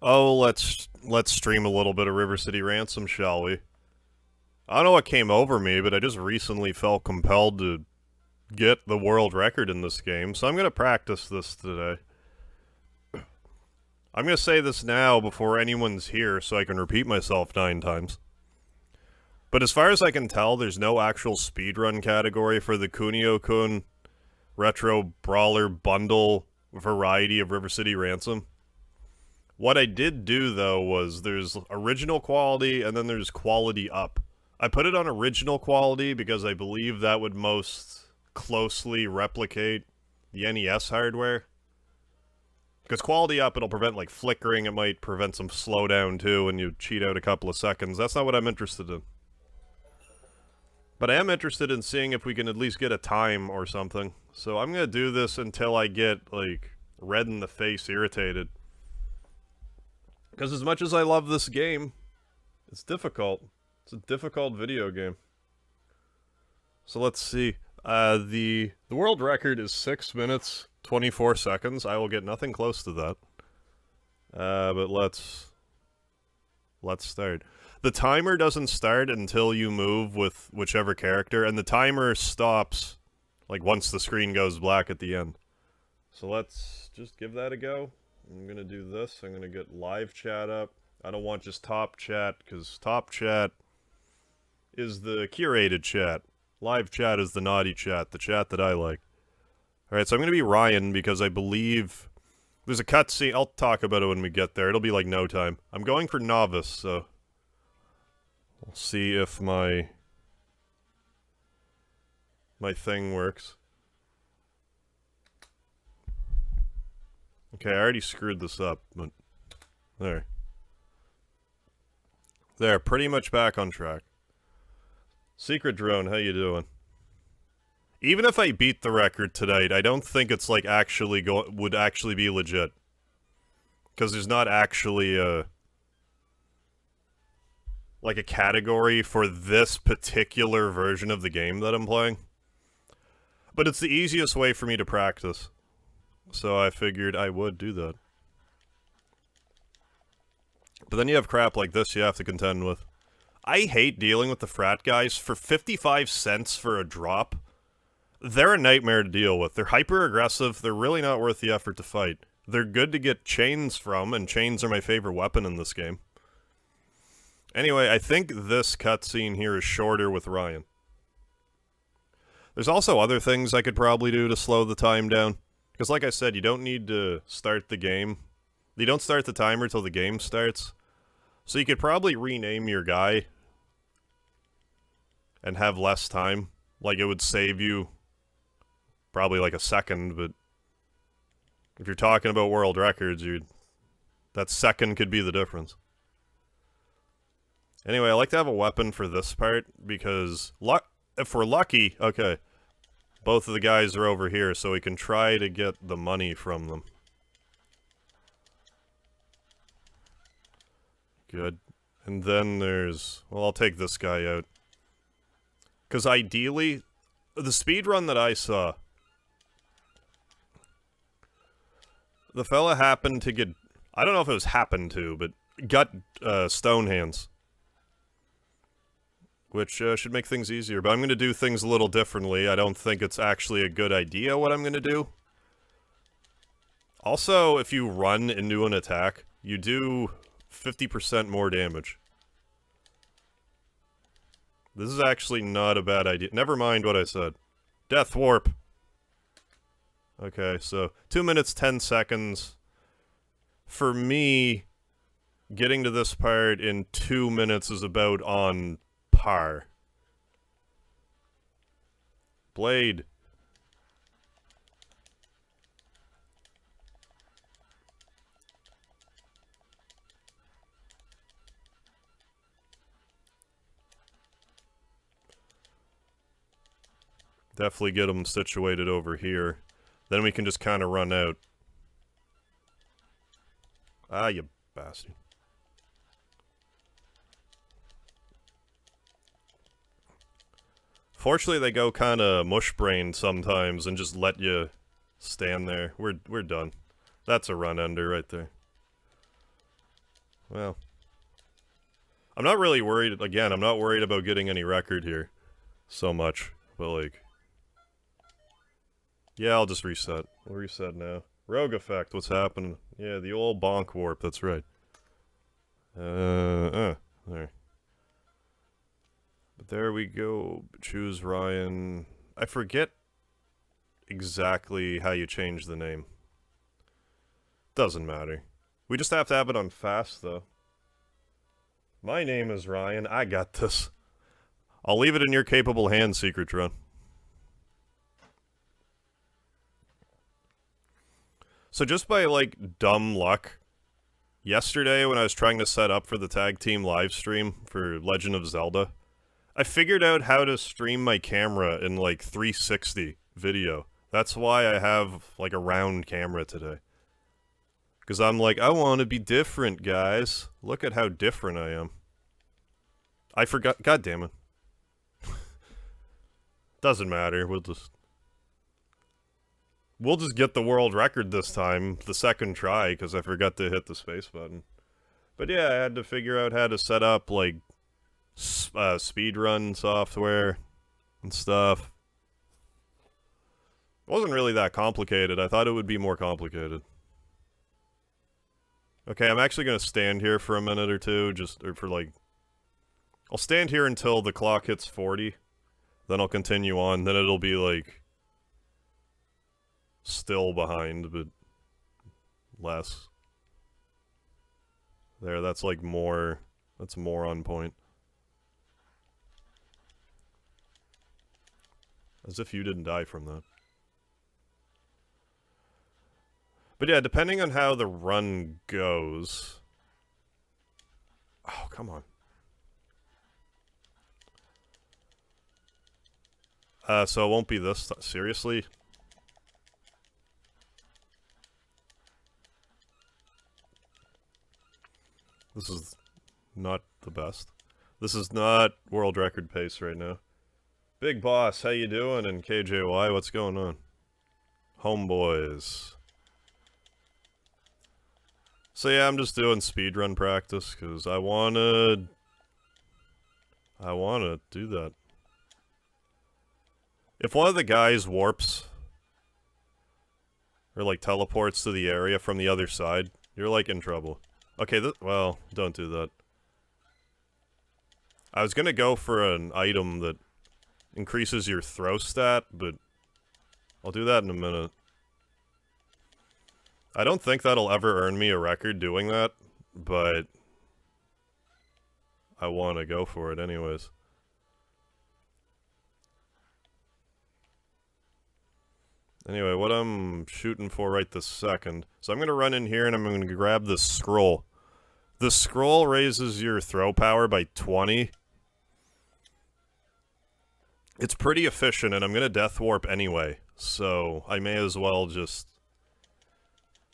Oh, let's stream a little bit of River City Ransom, shall we? I don't know what came over me, but I just recently felt compelled to get the world record in this game, so I'm gonna practice this today. I'm gonna say this now before anyone's here so I can repeat myself 9 times. But as far as I can tell, there's no actual speedrun category for the Kunio-kun Retro Brawler Bundle variety of River City Ransom. What I did do, though, was there's original quality and then there's quality up. I put it on original quality because I believe that would most closely replicate the NES hardware. Because quality up, it'll prevent, like, flickering, it might prevent some slowdown, too, and you cheat out a couple of seconds. That's not what I'm interested in. But I am interested in seeing if we can at least get a time or something. So I'm gonna do this until I get, like, red in the face, irritated. Because as much as I love this game, it's difficult. It's a difficult video game. So let's see. The world record is 6 minutes, 24 seconds. I will get nothing close to that. But let's start. The timer doesn't start until you move with whichever character, and the timer stops, like, once the screen goes black at the end. So let's just give that a go. I'm gonna do this. I'm gonna get live chat up. I don't want just top chat, because top chat is the curated chat. Live chat is the naughty chat, the chat that I like. Alright, so I'm gonna be Ryan, because I believe there's a cutscene. I'll talk about it when we get there. It'll be like no time. I'm going for novice, so we'll see if my thing works. Okay, I already screwed this up, but there. There, pretty much back on track. Secret Drone, how you doing? Even if I beat the record tonight, I don't think it's, like, would actually be legit. Because there's not actually a category for this particular version of the game that I'm playing. But it's the easiest way for me to practice. So I figured I would do that. But then you have crap like this you have to contend with. I hate dealing with the frat guys. For 55 cents for a drop, they're a nightmare to deal with. They're hyper-aggressive, they're really not worth the effort to fight. They're good to get chains from, and chains are my favorite weapon in this game. Anyway, I think this cutscene here is shorter with Ryan. There's also other things I could probably do to slow the time down. Because like I said, you don't need to start the game. You don't start the timer till the game starts. So you could probably rename your guy and have less time. Like, it would save you probably like a second, but if you're talking about world records, that second could be the difference. Anyway, I like to have a weapon for this part, because if we're lucky, okay, both of the guys are over here, so we can try to get the money from them. Good. And then there's... well, I'll take this guy out. Because ideally, the speedrun that I saw, the fella happened to get... I don't know if it was happened to, but got stone hands. Which should make things easier, but I'm going to do things a little differently. I don't think it's actually a good idea what I'm going to do. Also, if you run into an attack, you do 50% more damage. This is actually not a bad idea. Never mind what I said. Death warp! Okay, so 2 minutes, 10 seconds. For me, getting to this part in 2 minutes is about on par. Blade. Definitely get them situated over here. Then we can just kind of run out. Ah, you bastard. Fortunately, they go kind of mush-brained sometimes and just let you stand there. We're done. That's a run-ender right there. Well. I'm not really worried, again, I'm not worried about getting any record here so much, but like... Yeah, I'll just reset. We'll reset now. Rogue effect, what's happening? Yeah, the old bonk warp, that's right. There. But there we go. Choose Ryan. I forget exactly how you change the name. Doesn't matter. We just have to have it on fast, though. My name is Ryan. I got this. I'll leave it in your capable hands, Secret Run. So just by, like, dumb luck, yesterday when I was trying to set up for the tag team live stream for Legend of Zelda, I figured out how to stream my camera in, like, 360 video. That's why I have, like, a round camera today. Because I'm like, I want to be different, guys. Look at how different I am. I forgot. God damn it. Doesn't matter. We'll just get the world record this time, the second try, because I forgot to hit the space button. But yeah, I had to figure out how to set up, like, speedrun software and stuff. It wasn't really that complicated. I thought it would be more complicated. Okay, I'm actually going to stand here for a minute or two, I'll stand here until the clock hits 40, then I'll continue on, then it'll be, like, still behind, but less. There, that's, like, that's more on point. As if you didn't die from that. But yeah, depending on how the run goes... Oh, come on. So it won't be this... Seriously? This is not the best. This is not world record pace right now. Big Boss, how you doing? And KJY, what's going on? Homeboys. So yeah, I'm just doing speedrun practice, because I wanna do that. If one of the guys warps, or like teleports to the area from the other side, you're like in trouble. Okay, well, don't do that. I was gonna go for an item that increases your throw stat, but I'll do that in a minute. I don't think that'll ever earn me a record doing that, but I want to go for it anyways. Anyway, what I'm shooting for right this second. So I'm going to run in here and I'm going to grab this scroll. The scroll raises your throw power by 20. It's pretty efficient and I'm going to death warp anyway. So I may as well just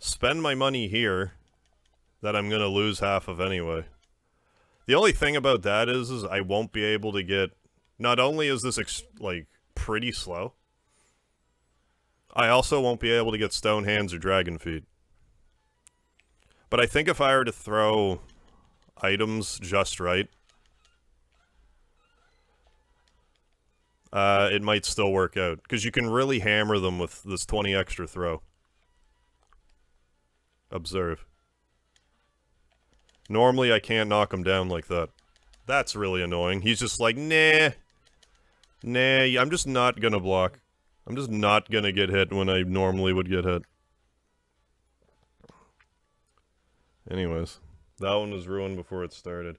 spend my money here that I'm going to lose half of anyway. The only thing about that is I won't be able to get... Not only is this, like, pretty slow, I also won't be able to get stone hands or dragon feet. But I think if I were to throw items just right, it might still work out. Because you can really hammer them with this 20 extra throw. Observe. Normally I can't knock him down like that. That's really annoying. He's just like, nah. Nah, I'm just not gonna block. I'm just not gonna get hit when I normally would get hit. Anyways, that one was ruined before it started.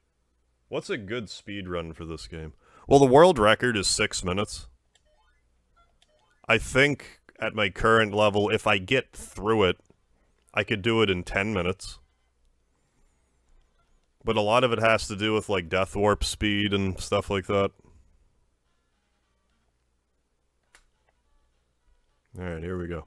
What's a good speed run for this game? Well, the world record is 6 minutes. I think at my current level, if I get through it, I could do it in 10 minutes. But a lot of it has to do with, like, death warp speed and stuff like that. Alright, here we go.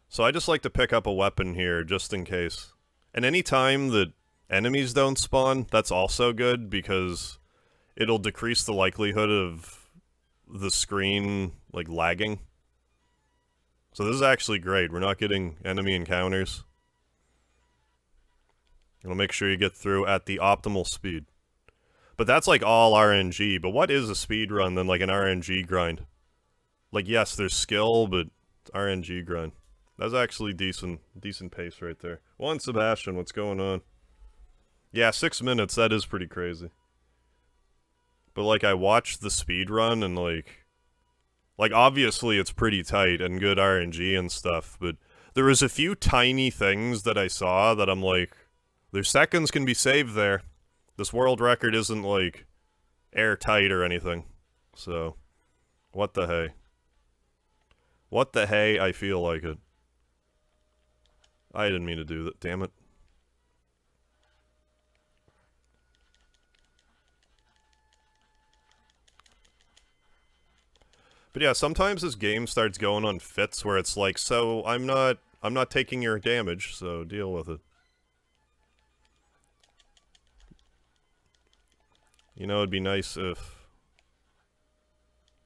So I just like to pick up a weapon here, just in case. And any time that enemies don't spawn, that's also good, because it'll decrease the likelihood of the screen, like, lagging. So this is actually great. We're not getting enemy encounters. It'll make sure you get through at the optimal speed. But that's like all RNG, but what is a speed run than like an RNG grind? Like, yes, there's skill, but it's RNG grind. That's actually decent pace right there. One Sebastian, what's going on? Yeah, 6 minutes, that is pretty crazy. But like, I watched the speed run and like obviously it's pretty tight and good RNG and stuff, but there was a few tiny things that I saw that I'm like, their seconds can be saved there. This world record isn't like airtight or anything. So, what the hey? What the hey, I feel like it. I didn't mean to do that, damn it. But yeah, sometimes this game starts going on fits where it's like, so I'm not taking your damage, so deal with it. You know, it'd be nice if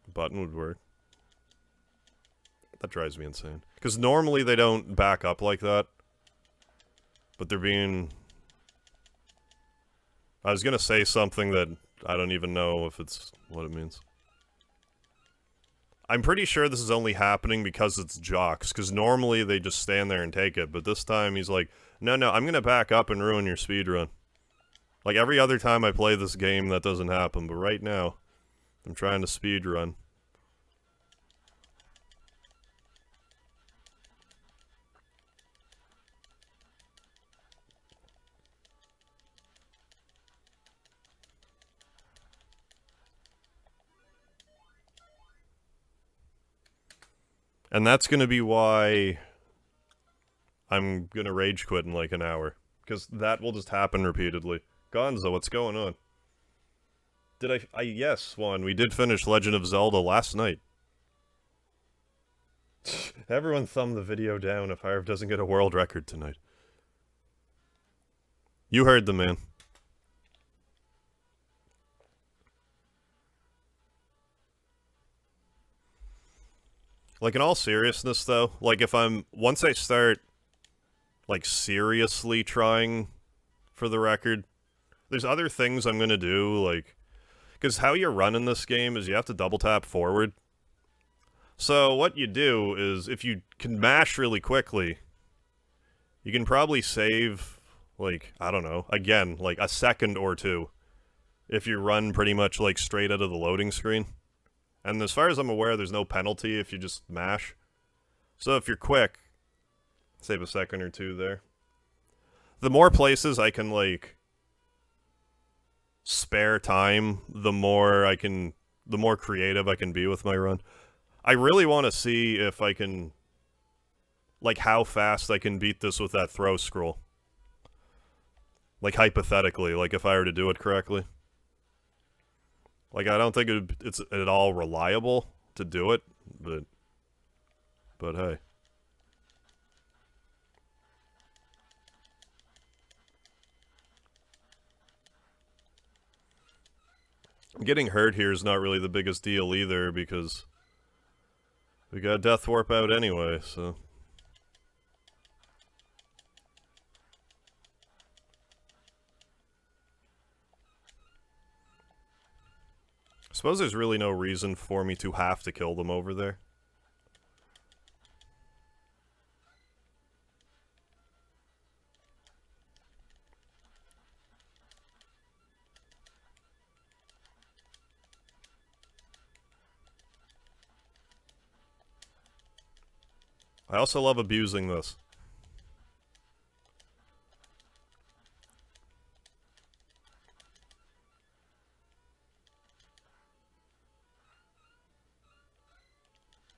the button would work. That drives me insane. Because normally they don't back up like that. But they're being... I was gonna say something that I don't even know if it's what it means. I'm pretty sure this is only happening because it's Jocks, because normally they just stand there and take it, but this time he's like, no, I'm gonna back up and ruin your speedrun. Like, every other time I play this game, that doesn't happen, but right now, I'm trying to speedrun. And that's gonna be why I'm gonna rage quit in like an hour. Because that will just happen repeatedly. Gonzo, what's going on? Did yes, Juan, we did finish Legend of Zelda last night. Everyone thumb the video down if Harv doesn't get a world record tonight. You heard the man. Like, in all seriousness, though, like, once I start, like, seriously trying for the record, there's other things I'm gonna do, like, because how you run in this game is you have to double tap forward. So what you do is, if you can mash really quickly, you can probably save, like, I don't know, again, like, a second or two, if you run pretty much, like, straight out of the loading screen. And as far as I'm aware, there's no penalty if you just mash. So if you're quick, save a second or two there. The more places I can, like, spare time, the more creative I can be with my run. I really want to see if I can, like, how fast I can beat this with that throw scroll. Like, hypothetically, like, if I were to do it correctly. Like, I don't think it's at all reliable to do it, but hey. Getting hurt here is not really the biggest deal either, because we got Death Warp out anyway, so... I suppose there's really no reason for me to have to kill them over there. I also love abusing this.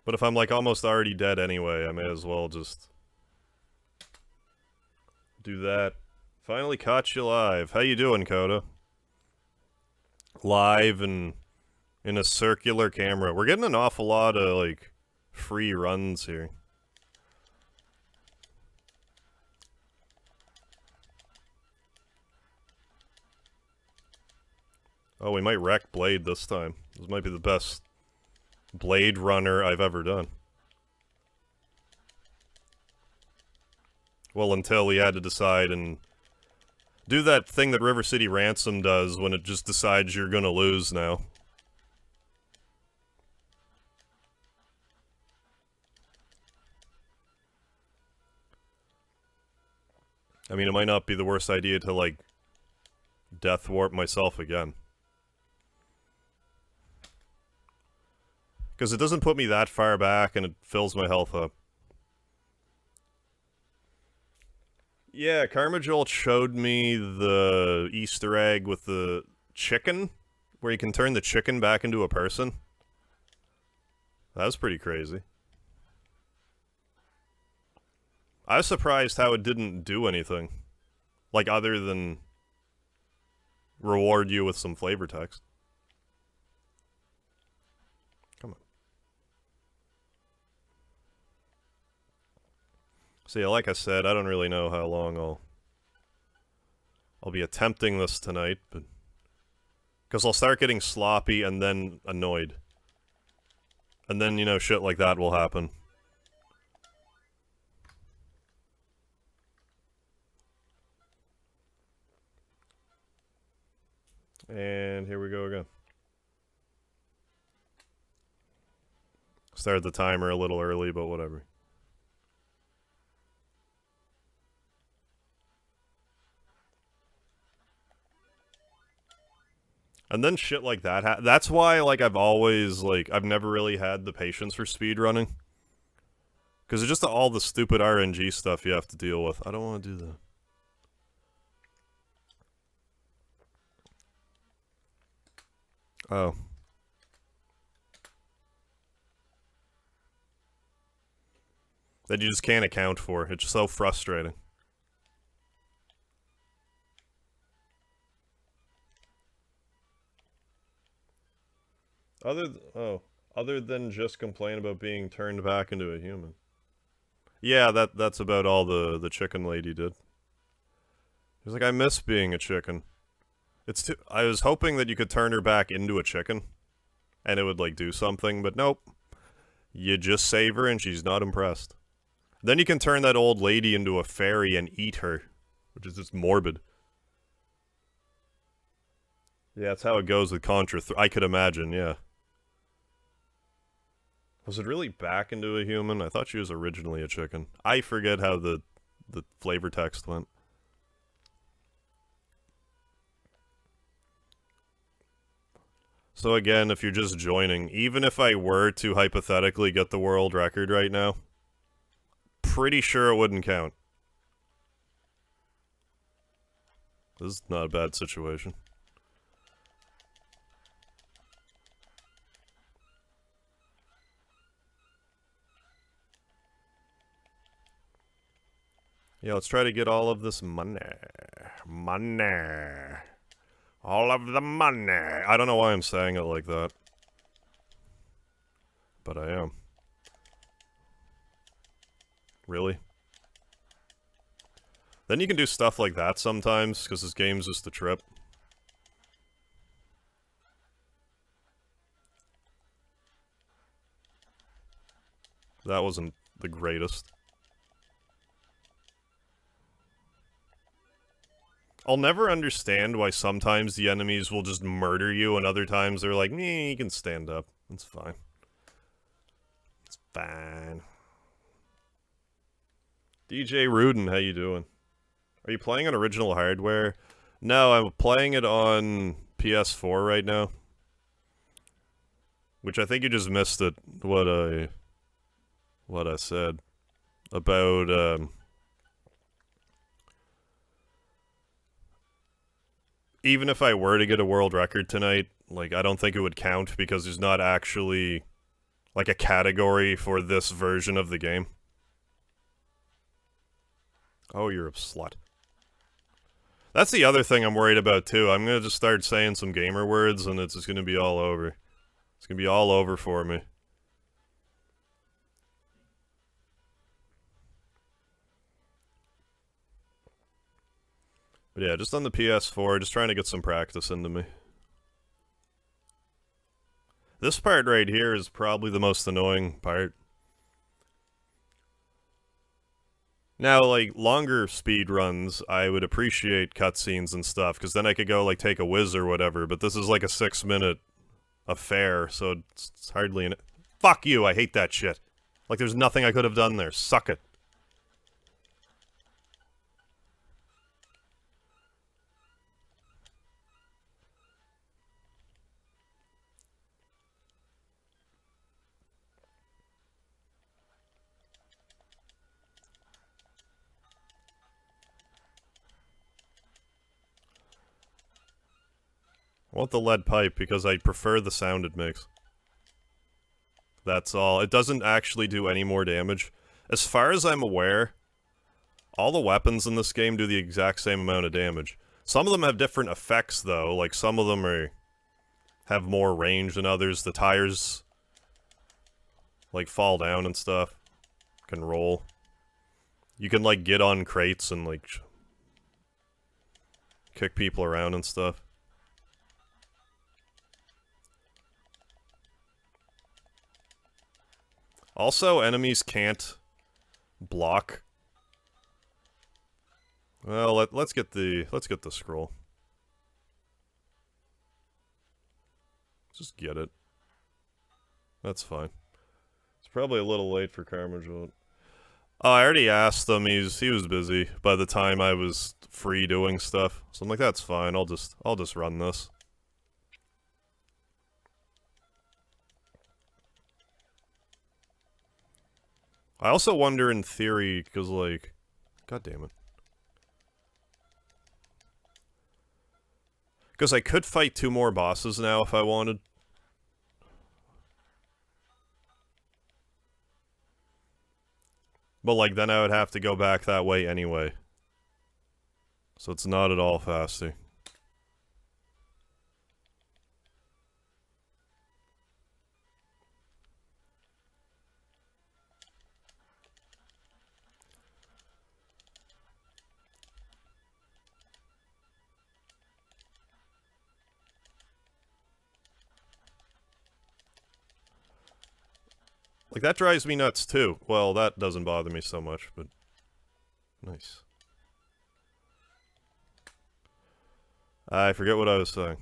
But if I'm, like, almost already dead anyway, I may as well just do that. Finally caught you live. How you doing, Coda? Live and in a circular camera. We're getting an awful lot of, like, free runs here. Oh, we might wreck Blade this time. This might be the best Blade Runner I've ever done. Well, until we had to decide and Do that thing that River City Ransom does when it just decides you're gonna lose now. I mean, it might not be the worst idea to, like, death warp myself again. Because it doesn't put me that far back, and it fills my health up. Yeah, Karma Jolt showed me the Easter egg with the chicken, where you can turn the chicken back into a person. That was pretty crazy. I was surprised how it didn't do anything. Like, other than reward you with some flavor text. Come on. So yeah, like I said, I don't really know how long I'll be attempting this tonight, but... Because I'll start getting sloppy and then annoyed. And then, you know, shit like that will happen. And here we go again. Started the timer a little early, but whatever. And then shit like that that's why, like, I've always, like, I've never really had the patience for speedrunning. Because it's just all the stupid RNG stuff you have to deal with. I don't want to do that. Oh. That you just can't account for. It's just so frustrating. Other than just complain about being turned back into a human. Yeah, that's about all the chicken lady did. He was like, I miss being a chicken. I was hoping that you could turn her back into a chicken, and it would, like, do something, but nope. You just save her, and she's not impressed. Then you can turn that old lady into a fairy and eat her, which is just morbid. Yeah, that's how it goes with Contra. I could imagine, yeah. Was it really back into a human? I thought she was originally a chicken. I forget how the flavor text went. So again, if you're just joining, even if I were to hypothetically get the world record right now, pretty sure it wouldn't count. This is not a bad situation. Yeah, let's try to get all of this money. Money. All of the money. I don't know why I'm saying it like that. But I am. Really? Then you can do stuff like that sometimes, because this game's just a trip. That wasn't the greatest. I'll never understand why sometimes the enemies will just murder you and other times they're like, you can stand up. It's fine. It's fine. DJ Rudin, how you doing? Are you playing on original hardware? No, I'm playing it on PS4 right now. Which I think you just missed it, what I said about, even if I were to get a world record tonight, like, I don't think it would count because there's not actually, like, a category for this version of the game. Oh, you're a slut. That's the other thing I'm worried about, too. I'm gonna just start saying some gamer words, and it's just gonna be all over. It's gonna be all over for me. But yeah, just on the PS4, just trying to get some practice into me. This part right here is probably the most annoying part. Now, like, longer speed runs, I would appreciate cutscenes and stuff, because then I could go, like, take a whiz or whatever, but this is like a 6-minute affair, so it's hardly an... Fuck you, I hate that shit. Like, there's nothing I could have done there. Suck it. I want the lead pipe because I prefer the sound it makes. That's all. It doesn't actually do any more damage. As far as I'm aware, all the weapons in this game do the exact same amount of damage. Some of them have different effects, though. Like, some of them have more range than others. The tires, like, fall down and stuff. Can roll. You can, like, get on crates and, like, kick people around and stuff. Also, enemies can't block. Well, let's get the scroll. Just get it. That's fine. It's probably a little late for Carmajot. Oh, I already asked him. He was busy by the time I was free doing stuff. So I'm like, that's fine. I'll just run this. I also wonder in theory, because, like... God damn it. Because I could fight 2 more bosses now if I wanted. But, like, then I would have to go back that way anyway. So it's not at all fasty. Like, that drives me nuts, too. Well, that doesn't bother me so much, but... Nice. I forget what I was saying.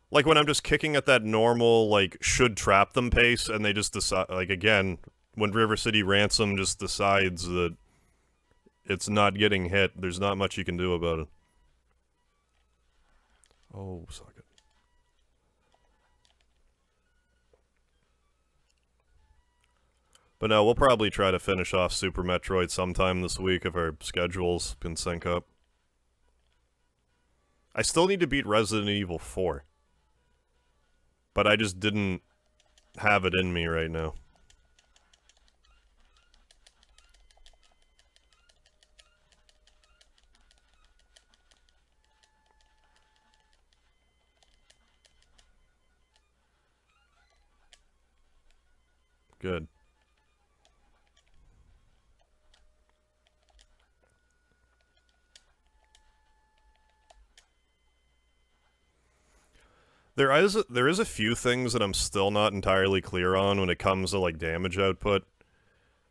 Like, when I'm just kicking at that normal, like, should trap them pace, and they just decide... Like, again, when River City Ransom just decides that it's not getting hit, there's not much you can do about it. Oh, suck it. But no, we'll probably try to finish off Super Metroid sometime this week if our schedules can sync up. I still need to beat Resident Evil 4. But I just didn't have it in me right now. Good. There is a few things that I'm still not entirely clear on when it comes to, like, damage output.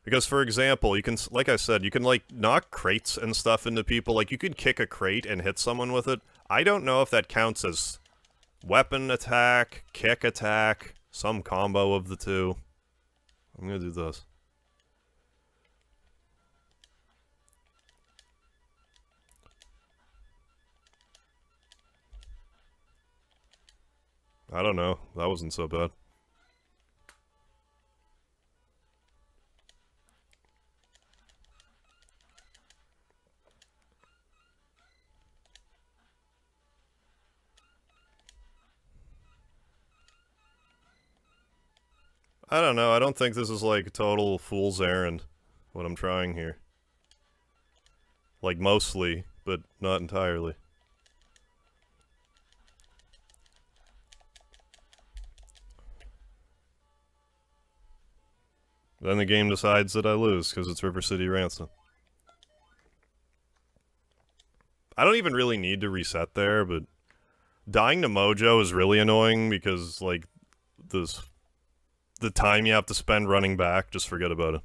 Because, for example, you can, like I said, you can, like, knock crates and stuff into people. Like, you could kick a crate and hit someone with it. I don't know if that counts as weapon attack, kick attack, some combo of the two. I'm gonna do this. I don't know. That wasn't so bad. I don't know. I don't think this is, like, a total fool's errand, what I'm trying here. Like, mostly, but not entirely. Then the game decides that I lose, because it's River City Ransom. I don't even really need to reset there, but... Dying to Mojo is really annoying, because, like, the time you have to spend running back, just forget about it.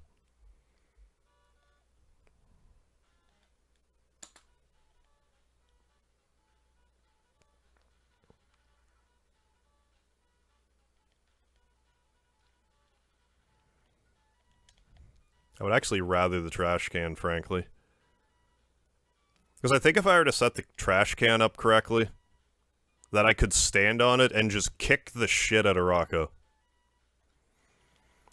I would actually rather the trash can, frankly. Because I think if I were to set the trash can up correctly, that I could stand on it and just kick the shit out of Rocco.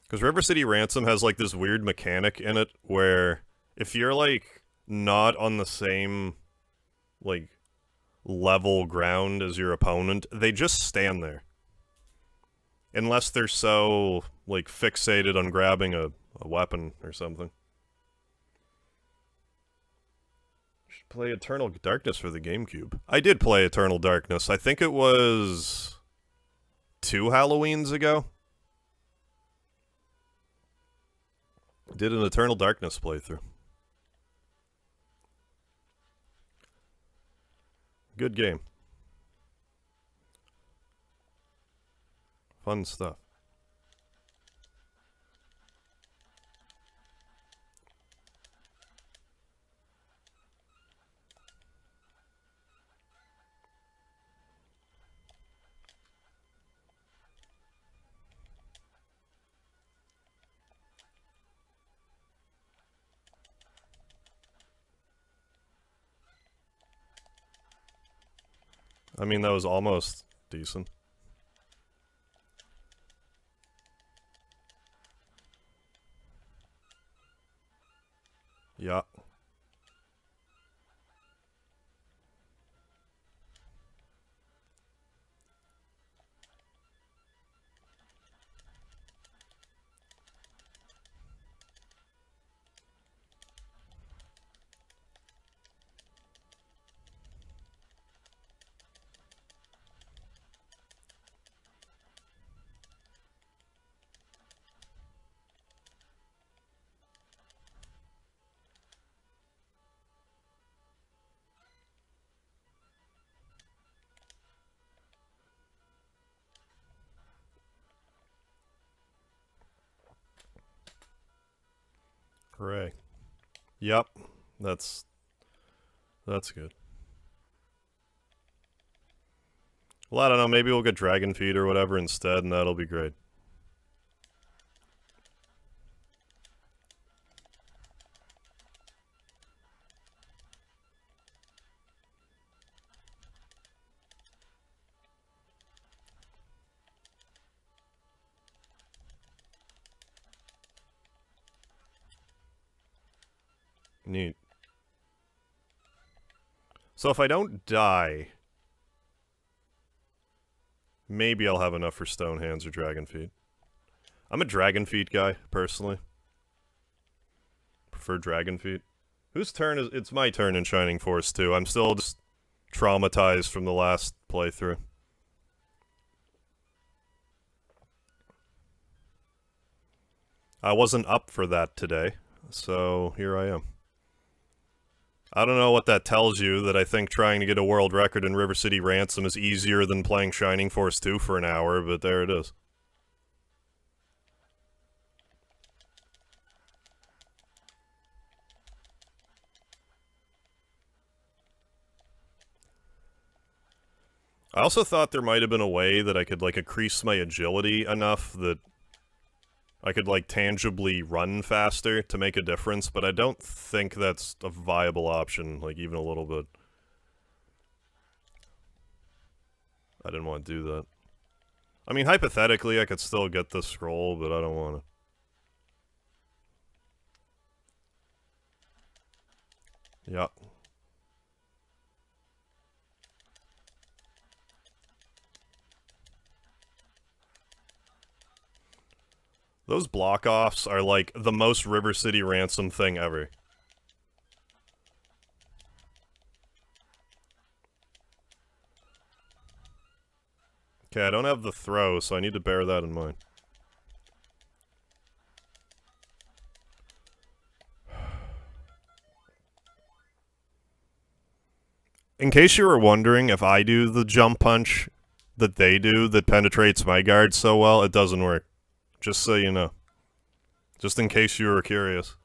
Because River City Ransom has, like, this weird mechanic in it where if you're, like, not on the same, like, level ground as your opponent, they just stand there. Unless they're so, like, fixated on grabbing a weapon or something. Should play Eternal Darkness for the GameCube. I did play Eternal Darkness. I think it was 2 Halloweens ago. Did an Eternal Darkness playthrough. Good game. Fun stuff. I mean, that was almost decent. Yeah. Hooray. Yep. That's good. Well, I don't know, maybe we'll get Dragon Feed or whatever instead, and that'll be great. Neat. So if I don't die, maybe I'll have enough for Stone Hands or Dragon Feet. I'm a Dragon Feet guy, personally. Prefer Dragon Feet. Whose turn is... It's my turn in Shining Force 2. I'm still just traumatized from the last playthrough. I wasn't up for that today, so here I am. I don't know what that tells you, that I think trying to get a world record in River City Ransom is easier than playing Shining Force 2 for an hour, but there it is. I also thought there might have been a way that I could, like, increase my agility enough that I could, like, tangibly run faster to make a difference, but I don't think that's a viable option, like, even a little bit. I didn't want to do that. I mean, hypothetically, I could still get the scroll, but I don't want to. Yeah. Those block-offs are, like, the most River City Ransom thing ever. Okay, I don't have the throw, so I need to bear that in mind. In case you were wondering if I do the jump punch that they do that penetrates my guard so well, it doesn't work. Just so you know. Just in case you were curious.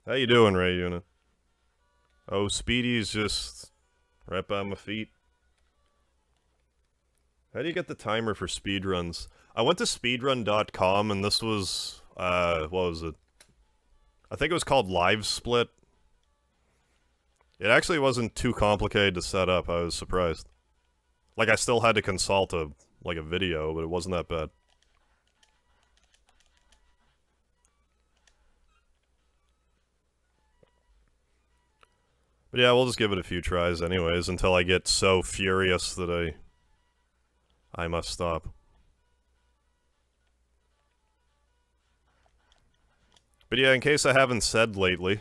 How you doing, Ray Unit? Oh, Speedy's just right by my feet. How do you get the timer for speedruns? I went to speedrun.com and this was, what was it? I think it was called Live Split. It actually wasn't too complicated to set up. I was surprised. Like, I still had to consult a video, but it wasn't that bad. But yeah, we'll just give it a few tries anyways, until I get so furious that I must stop. But yeah, in case I haven't said lately,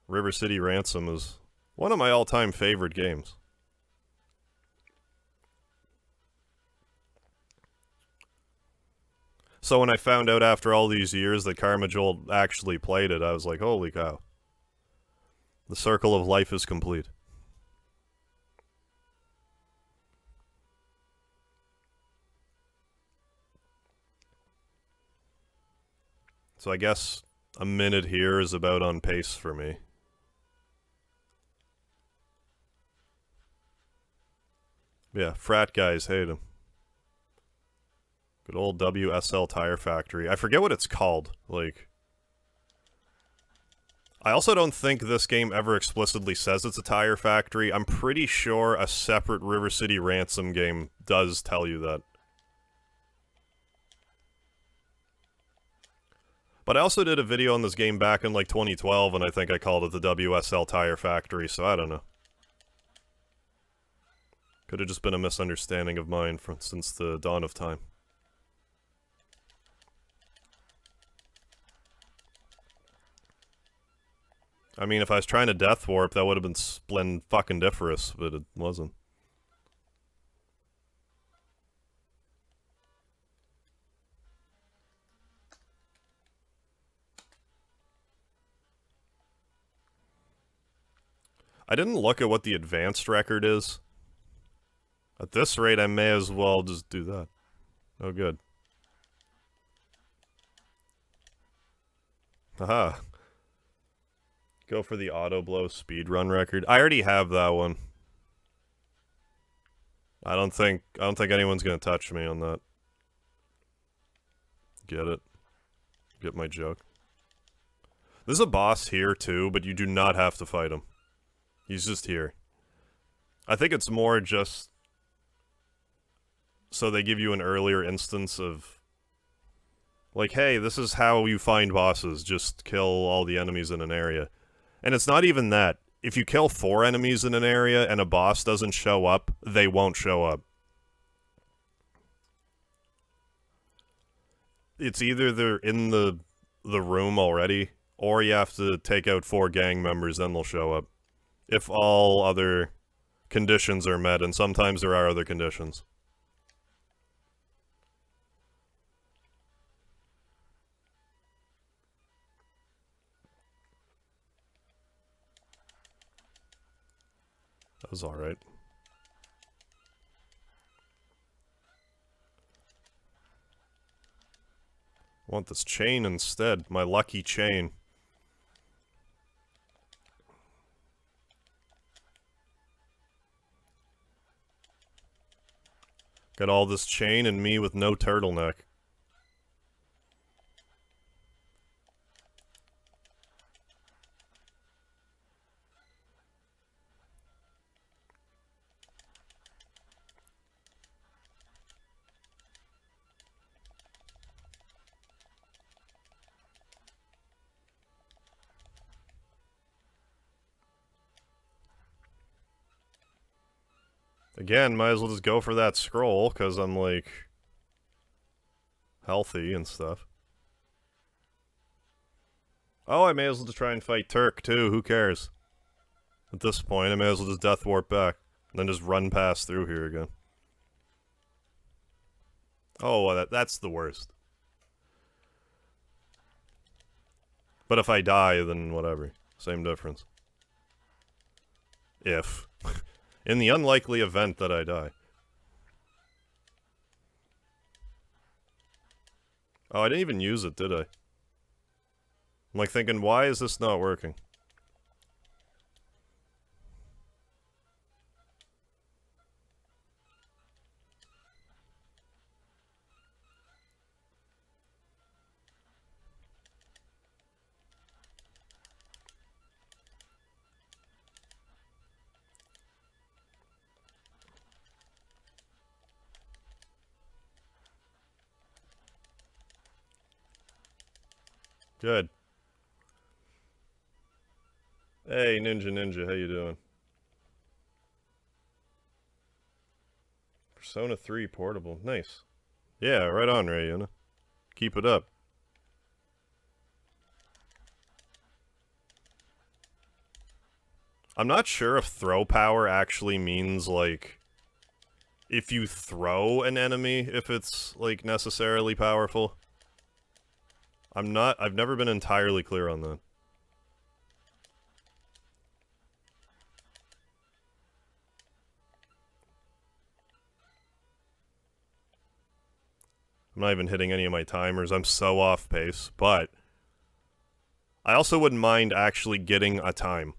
River City Ransom is one of my all-time favorite games. So when I found out after all these years that Carmajol actually played it, I was like, holy cow. The circle of life is complete. So I guess a minute here is about on pace for me. Yeah, frat guys hate him. Good old WSL Tire Factory. I forget what it's called. Like, I also don't think this game ever explicitly says it's a tire factory. I'm pretty sure a separate River City Ransom game does tell you that. But I also did a video on this game back in like 2012, and I think I called it the WSL Tire Factory, so I don't know. Could have just been a misunderstanding of mine since the dawn of time. I mean, if I was trying to death warp, that would have been splenfucking-differous, but it wasn't. I didn't look at what the advanced record is. At this rate, I may as well just do that. Oh, good. Haha. Go for the auto blow speedrun record. I already have that one. I don't think anyone's gonna touch me on that. Get it? Get my joke? There's a boss here too, but you do not have to fight him. He's just here. I think it's more just so they give you an earlier instance of, like, hey, this is how you find bosses. Just kill all the enemies in an area. And it's not even that. If you kill 4 enemies in an area and a boss doesn't show up, they won't show up. It's either they're in the room already, or you have to take out 4 gang members, then they'll show up. If all other conditions are met, and sometimes there are other conditions. That was alright. I want this chain instead. My lucky chain. Got all this chain and me with no turtleneck. Again, might as well just go for that scroll, because I'm, like, healthy and stuff. Oh, I may as well just try and fight Turk, too. Who cares? At this point, I may as well just death warp back. And then just run past through here again. Oh, that's the worst. But if I die, then whatever. Same difference. If. In the unlikely event that I die. Oh, I didn't even use it, did I? I'm like thinking, why is this not working? Good. Hey, Ninja, how you doing? Persona 3 portable. Nice. Yeah, right on, Rayuna. Keep it up. I'm not sure if throw power actually means, like, if you throw an enemy, if it's, like, necessarily powerful. I've never been entirely clear on that. I'm not even hitting any of my timers. I'm so off pace, but I also wouldn't mind actually getting a time.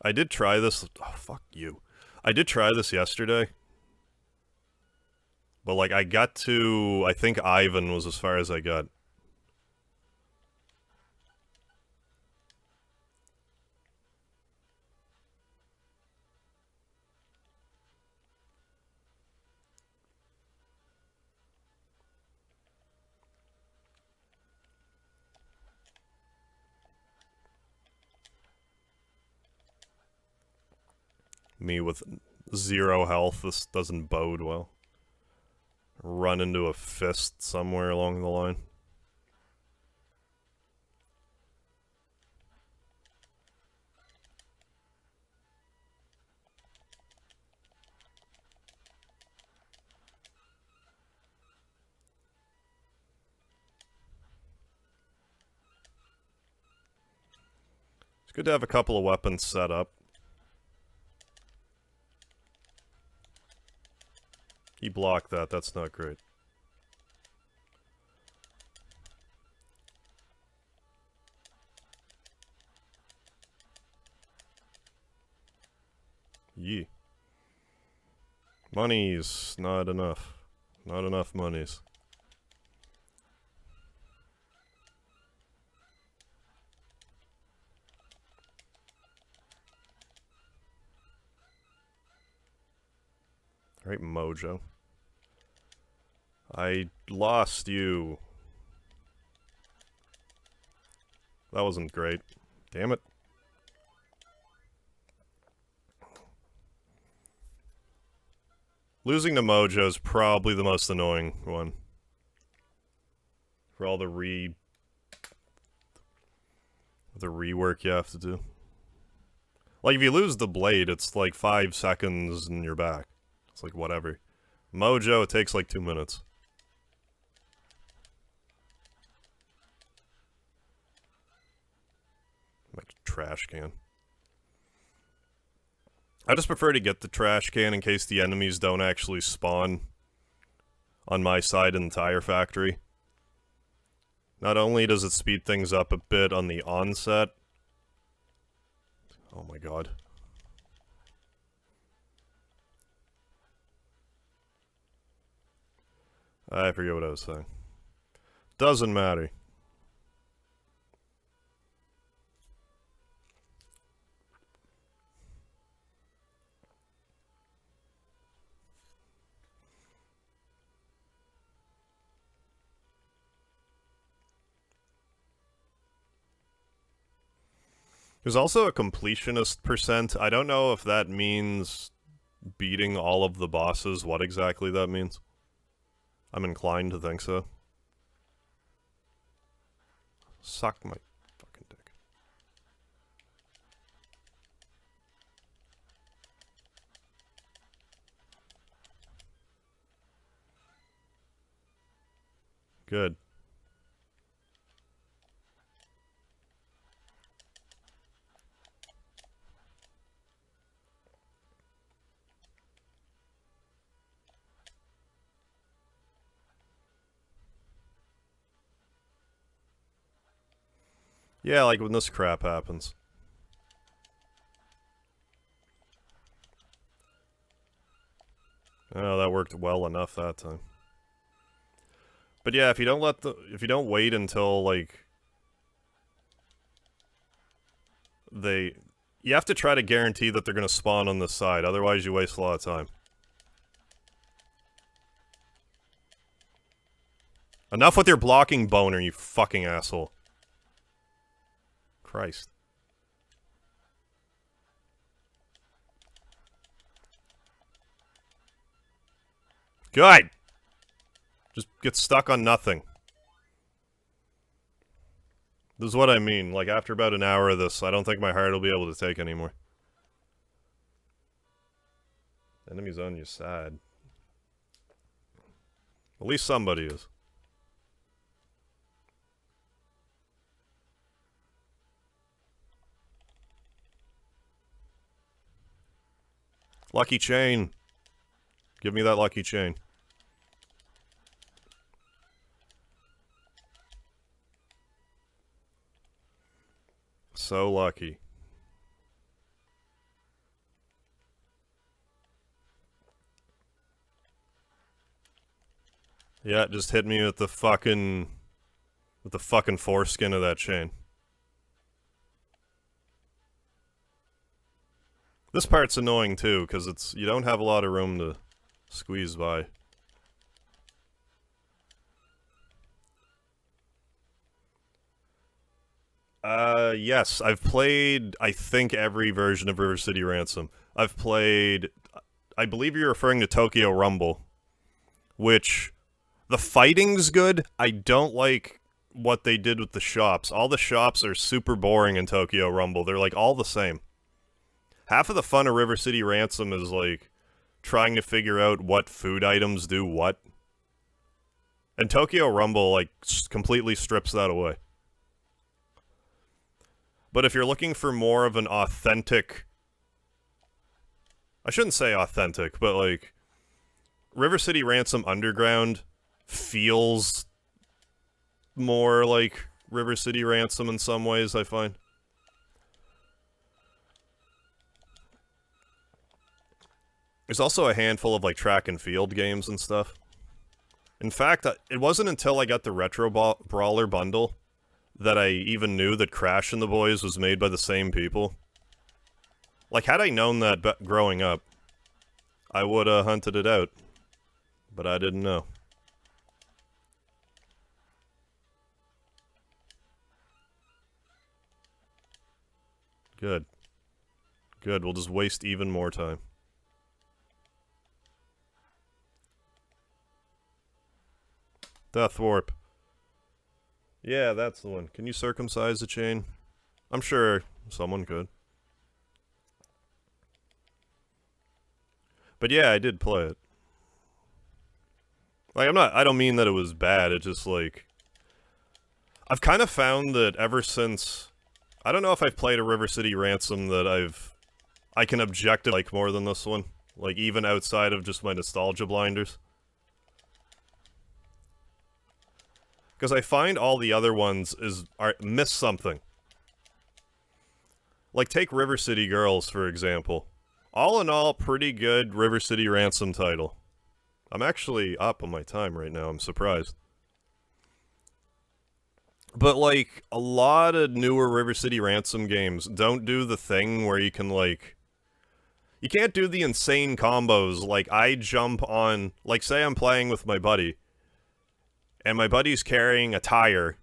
I did try this. Oh, fuck you. I did try this yesterday. But, like, I got to... I think Ivan was as far as I got. Me with 0 health, this doesn't bode well. Run into a fist somewhere along the line. It's good to have a couple of weapons set up. He blocked that, that's not great. Yee. Money's not enough. Not enough monies. Alright, Mojo. I lost you. That wasn't great. Damn it. Losing to Mojo is probably the most annoying one. For all the rework you have to do. Like, if you lose the blade, it's like 5 seconds and you're back. It's like, whatever. Mojo, it takes like 2 minutes. Like, trash can. I just prefer to get the trash can in case the enemies don't actually spawn on my side in the tire factory. Not only does it speed things up a bit on the onset... Oh my god. I forget what I was saying. Doesn't matter. There's also a completionist percent. I don't know if that means beating all of the bosses, what exactly that means. I'm inclined to think so. Suck my fucking dick. Good. Yeah, like when this crap happens. Oh, that worked well enough that time. But yeah, if you don't wait until, like, you have to try to guarantee that they're gonna spawn on this side, otherwise you waste a lot of time. Enough with your blocking boner, you fucking asshole. Christ. Good! Just get stuck on nothing. This is what I mean. Like, after about an hour of this, I don't think my heart will be able to take anymore. Enemies on your side. At least somebody is. Lucky chain. Give me that lucky chain. So lucky. Yeah, just hit me with the fucking foreskin of that chain. This part's annoying too, because it's you don't have a lot of room to squeeze by. Yes, I've played, I think, every version of River City Ransom. I've played, I believe you're referring to Tokyo Rumble, which, the fighting's good. I don't like what they did with the shops. All the shops are super boring in Tokyo Rumble. They're, like, all the same. Half of the fun of River City Ransom is, like, trying to figure out what food items do what. And Tokyo Rumble, like, completely strips that away. But if you're looking for more of an authentic... I shouldn't say authentic, but, like... River City Ransom Underground feels more like River City Ransom in some ways, I find. There's also a handful of, like, track and field games and stuff. In fact, it wasn't until I got the Retro Brawler bundle that I even knew that Crash and the Boys was made by the same people. Like, had I known that growing up, I would have hunted it out. But I didn't know. Good. Good, we'll just waste even more time. Death Warp. Yeah, that's the one. Can you circumcise the chain? I'm sure someone could. But yeah, I did play it. Like, I don't mean that it was bad, it's just like... I've kind of found that ever since... I don't know if I've played a River City Ransom that I can objectively like more than this one. Like, even outside of just my nostalgia blinders. Because I find all the other ones miss something. Like, take River City Girls, for example. All in all, pretty good River City Ransom title. I'm actually up on my time right now, I'm surprised. But, like, a lot of newer River City Ransom games don't do the thing where you can, like... You can't do the insane combos, like, I jump on... Like, say I'm playing with my buddy, and my buddy's carrying a tire,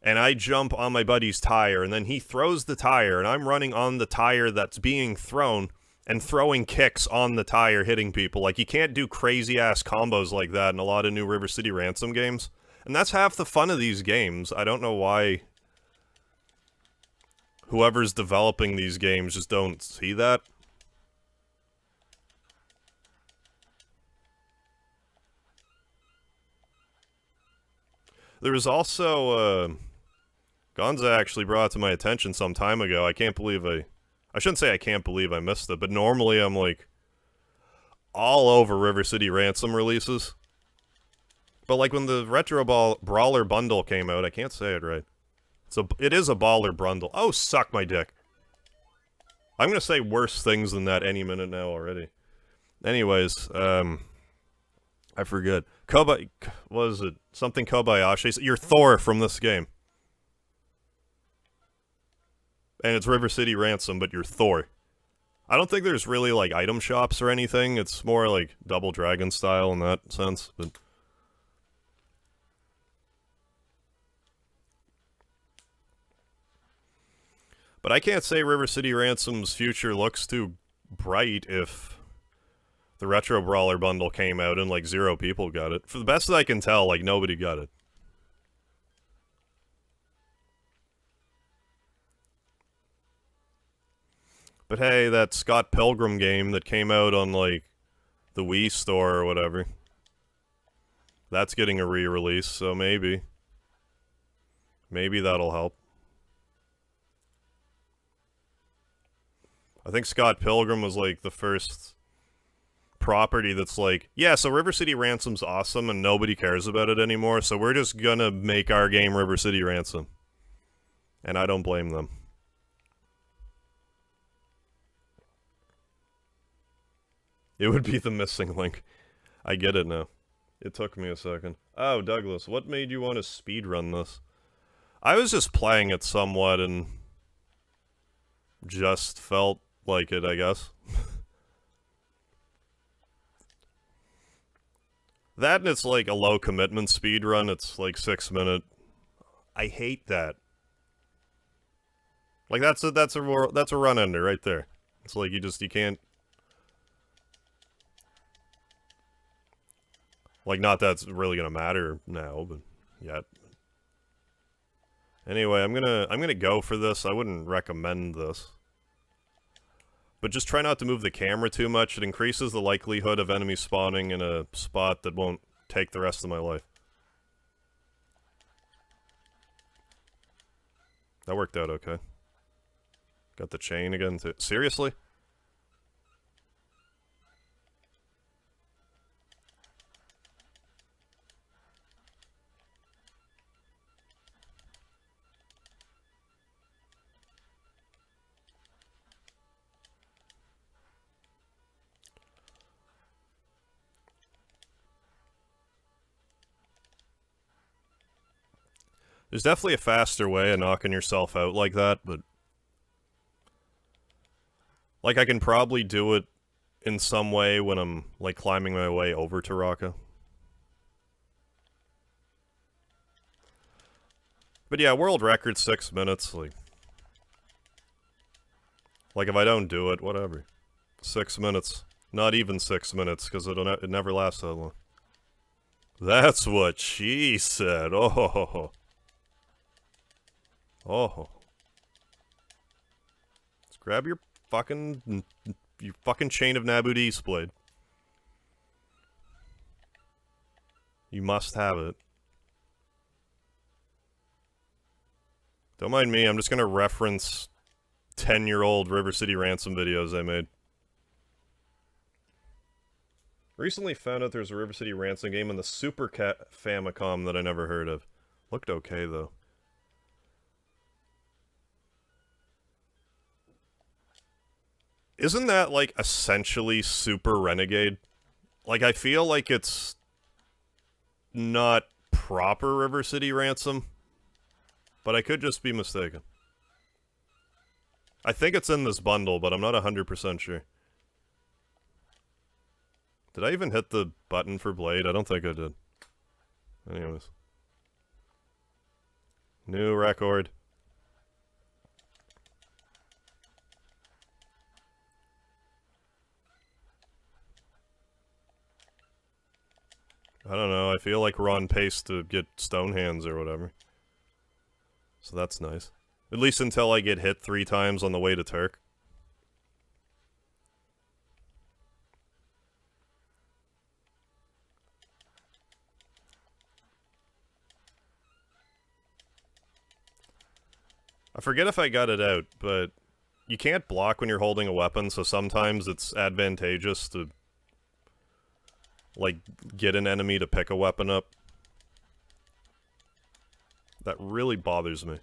and I jump on my buddy's tire, and then he throws the tire, and I'm running on the tire that's being thrown, and throwing kicks on the tire, hitting people. Like, you can't do crazy-ass combos like that in a lot of new River City Ransom games. And that's half the fun of these games. I don't know why whoever's developing these games just don't see that. There was also, Gonza actually brought it to my attention some time ago. I can't believe I shouldn't say I can't believe I missed it, but normally I'm, like, all over River City Ransom releases. But, like, when the Retro Brawler bundle came out, I can't say it right. It is a baller bundle. Oh, suck my dick. I'm gonna say worse things than that any minute now already. Anyways, I forget. What is it? Something Kobayashi. You're Thor from this game. And it's River City Ransom, but you're Thor. I don't think there's really, like, item shops or anything. It's more, like, Double Dragon style in that sense, but... But I can't say River City Ransom's future looks too bright if the Retro Brawler bundle came out and, like, 0 people got it. For the best that I can tell, like, nobody got it. But hey, that Scott Pilgrim game that came out on, like, the Wii store or whatever, that's getting a re-release, so maybe. Maybe that'll help. I think Scott Pilgrim was, like, the first property that's like, yeah, so River City Ransom's awesome and nobody cares about it anymore, so we're just gonna make our game River City Ransom. And I don't blame them. It would be the missing link. I get it now. It took me a second. Oh, Douglas, what made you want to speedrun this? I was just playing it somewhat and just felt like it, I guess. That and it's like a low commitment speedrun. It's like 6 minute. I hate that. Like that's a run ender right there. It's like you can't. Like, not that it's really gonna matter now, but yet. Anyway, I'm gonna go for this. I wouldn't recommend this. But just try not to move the camera too much. It increases the likelihood of enemies spawning in a spot that won't take the rest of my life. That worked out okay. Got the chain again too. Seriously? There's definitely a faster way of knocking yourself out like that, but... Like, I can probably do it in some way when I'm, like, climbing my way over to Raka. But yeah, world record 6 minutes, like... Like, if I don't do it, whatever. 6 minutes. Not even 6 minutes, because it never lasts that long. That's what she said. Oh. Oh. Let's grab your fucking chain of Nabudis blade. You must have it. Don't mind me, I'm just gonna reference 10-year-old River City Ransom videos I made. Recently found out there's a River City Ransom game on the Super Famicom that I never heard of. Looked okay, though. Isn't that, like, essentially Super Renegade? Like, I feel like it's not proper River City Ransom, but I could just be mistaken. I think it's in this bundle, but I'm not 100% sure. Did I even hit the button for Blade? I don't think I did. Anyways. New record. I don't know, I feel like we're on pace to get stone hands or whatever. So that's nice. At least until I get hit 3 times on the way to Turk. I forget if I got it out, but you can't block when you're holding a weapon, so sometimes it's advantageous to, like, get an enemy to pick a weapon up. That really bothers me.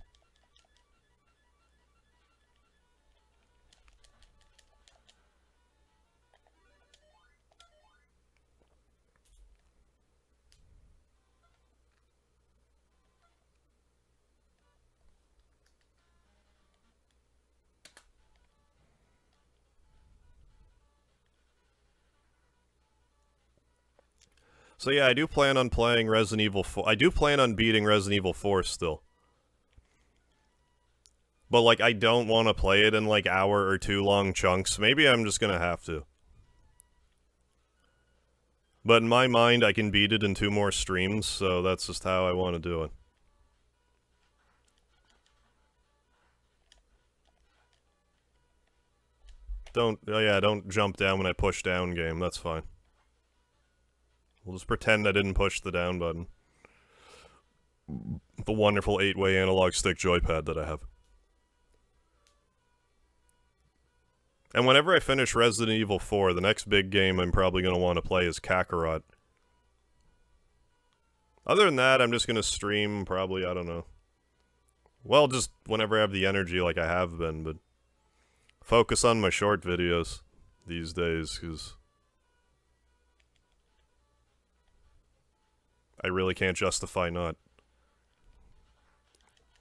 So yeah, I do plan on playing Resident Evil 4. I do plan on beating Resident Evil 4 still. But, like, I don't want to play it in, like, hour or two long chunks. Maybe I'm just gonna have to. But in my mind, I can beat it in 2 more streams, so that's just how I want to do it. Don't jump down when I push down, game. That's fine. We'll just pretend I didn't push the down button. The wonderful 8-way analog stick joypad that I have. And whenever I finish Resident Evil 4, the next big game I'm probably going to want to play is Kakarot. Other than that, I'm just going to stream probably, I don't know. Well, just whenever I have the energy like I have been, but focus on my short videos these days, because I really can't justify not.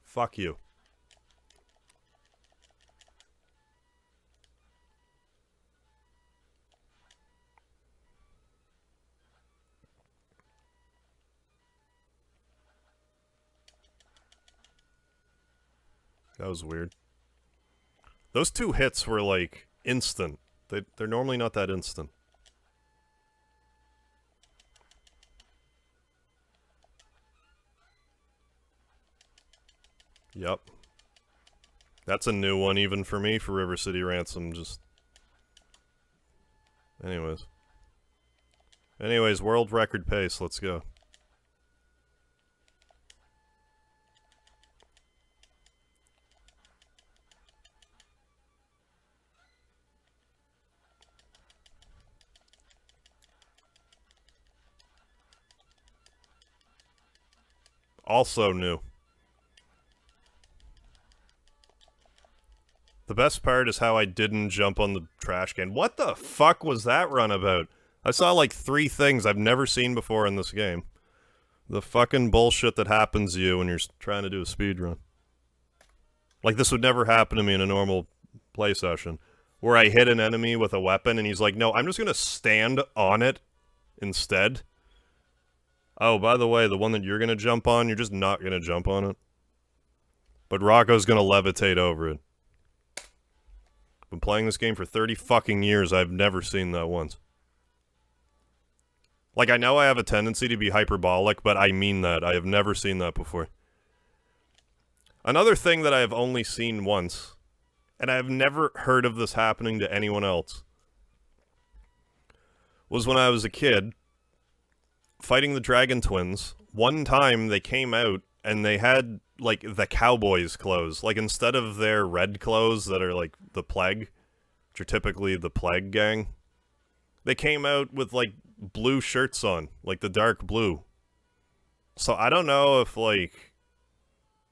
Fuck you. That was weird. Those 2 hits were, like, instant. They're normally not that instant. Yep. That's a new one even for me, for River City Ransom, just... Anyways, world record pace, let's go. Also new. The best part is how I didn't jump on the trash can. What the fuck was that run about? I saw like 3 things I've never seen before in this game. The fucking bullshit that happens to you when you're trying to do a speedrun. Like, this would never happen to me in a normal play session. Where I hit an enemy with a weapon and he's like, no, I'm just gonna stand on it instead. Oh, by the way, the one that you're gonna jump on, you're just not gonna jump on it. But Rocco's gonna levitate over it. Been playing this game for 30 fucking years, I've never seen that once. Like, I know I have a tendency to be hyperbolic, but I mean that. I have never seen that before. Another thing that I have only seen once, and I have never heard of this happening to anyone else, was when I was a kid, fighting the Dragon Twins. One time they came out, and they had, like, the Cowboys clothes. Like, instead of their red clothes that are, like, the Plague, which are typically the Plague gang, they came out with, like, blue shirts on, like the dark blue. So I don't know if, like,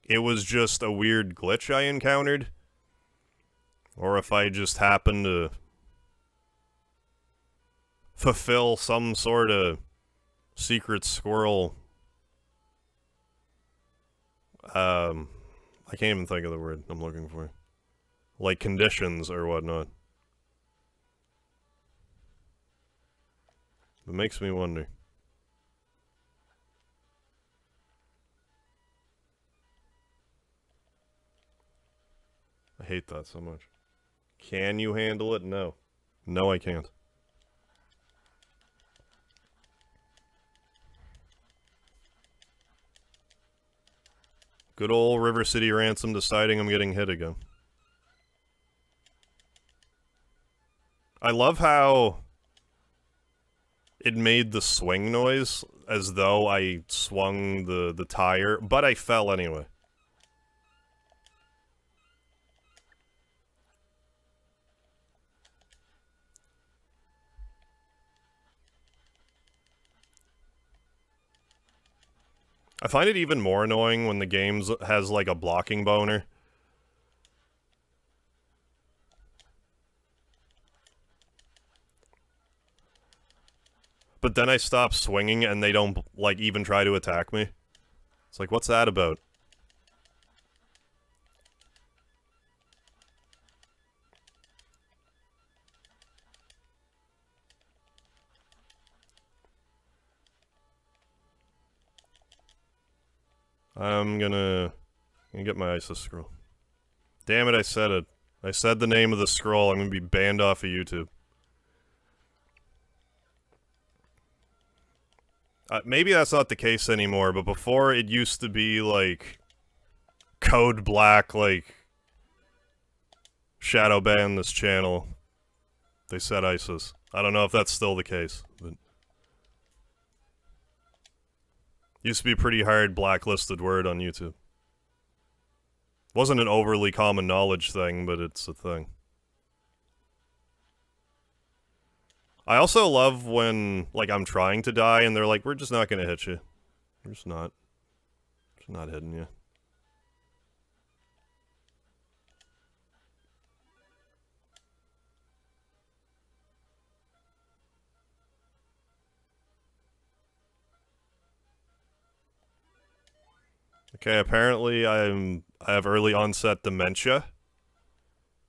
it was just a weird glitch I encountered, or if I just happened to fulfill some sort of secret squirrel, I can't even think of the word I'm looking for. Like, conditions or whatnot. It makes me wonder. I hate that so much. Can you handle it? No. No, I can't. Good old River City Ransom deciding I'm getting hit again. I love how it made the swing noise as though I swung the tire, but I fell anyway. I find it even more annoying when the game has, like, a blocking boner. But then I stop swinging and they don't, like, even try to attack me. It's like, what's that about? I'm gonna get my ISIS scroll. Damn it, I said it. I said the name of the scroll. I'm gonna be banned off of YouTube. Maybe that's not the case anymore, but before it used to be, like, code black, like, shadow ban this channel. They said ISIS. I don't know if that's still the case, but... Used to be a pretty hard blacklisted word on YouTube. Wasn't an overly common knowledge thing, but it's a thing. I also love when, like, I'm trying to die and they're like, we're just not gonna hit you. We're just not. Just not hitting you. Okay, apparently I have early onset dementia.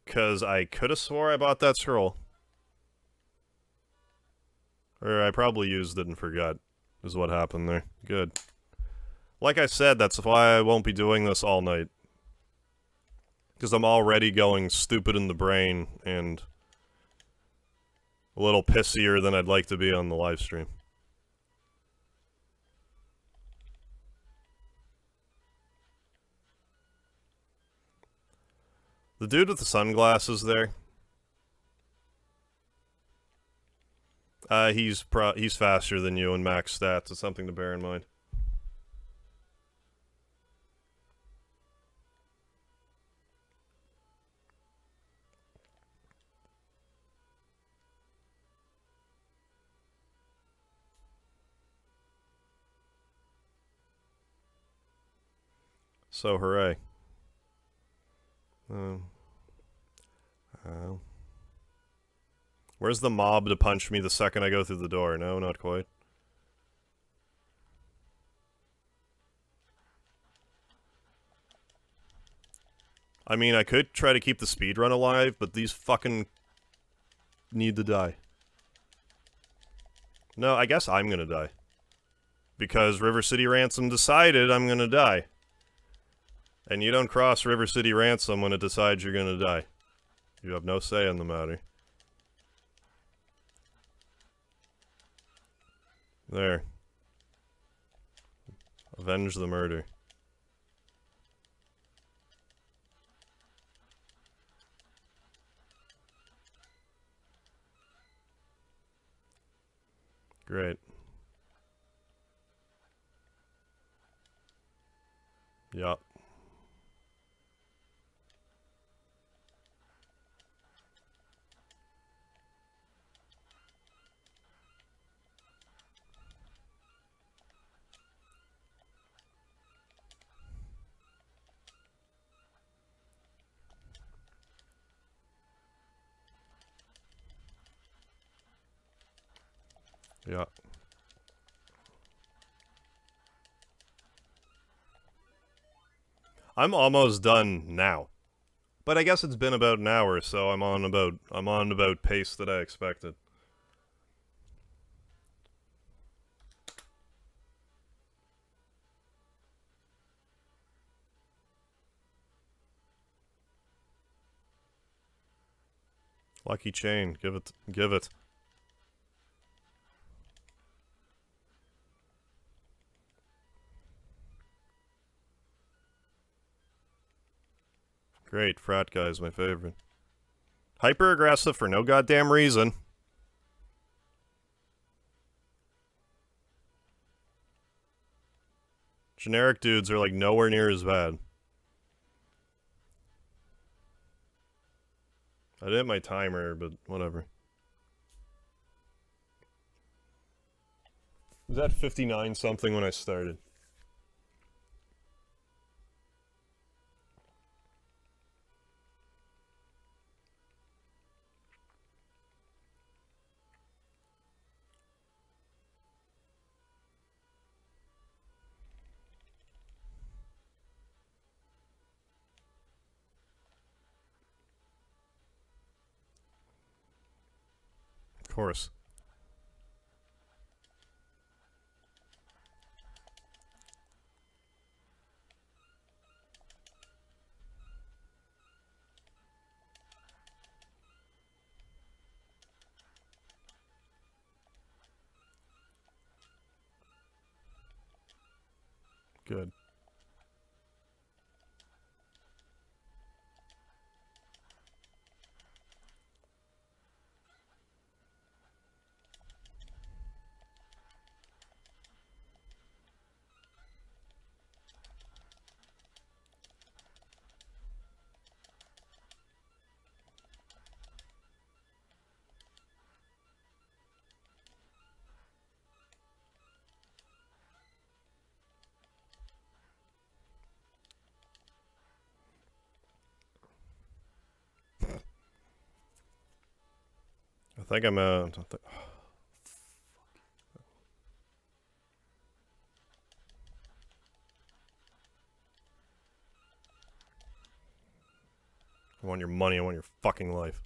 'Cause I could've swore I bought that scroll. Or I probably used it and forgot, is what happened there. Good. Like I said, that's why I won't be doing this all night. Because I'm already going stupid in the brain, and a little pissier than I'd like to be on the live stream. The dude with the sunglasses there. He's faster than you in max stats. It's something to bear in mind. So, hooray. Where's the mob to punch me the second I go through the door? No, not quite. I mean, I could try to keep the speedrun alive, but these fucking need to die. No, I guess I'm gonna die. Because River City Ransom decided I'm gonna die. And you don't cross River City Ransom when it decides you're gonna die. You have no say in the matter. There. Avenge the murder. Great. Yeah. Yeah. I'm almost done now. But I guess it's been about an hour, so I'm on about pace that I expected. Lucky chain, give it, give it. Great, frat guy's my favorite. Hyper-aggressive for no goddamn reason. Generic dudes are like nowhere near as bad. I did my timer, but whatever. Was that 59 something when I started? Of course. Good. I think I'm I want your money, I want your fucking life.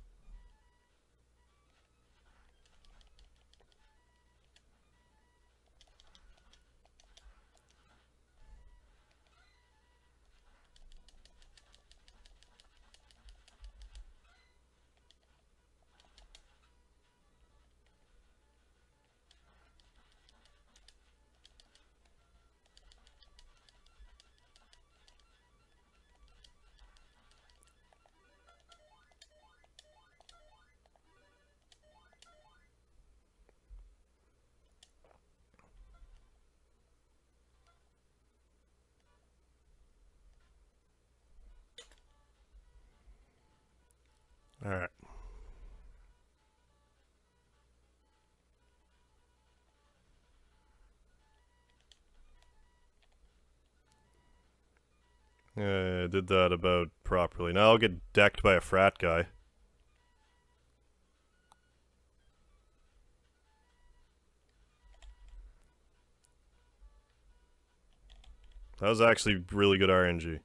Alright. Yeah, I did that about properly. Now I'll get decked by a frat guy. That was actually really good RNG.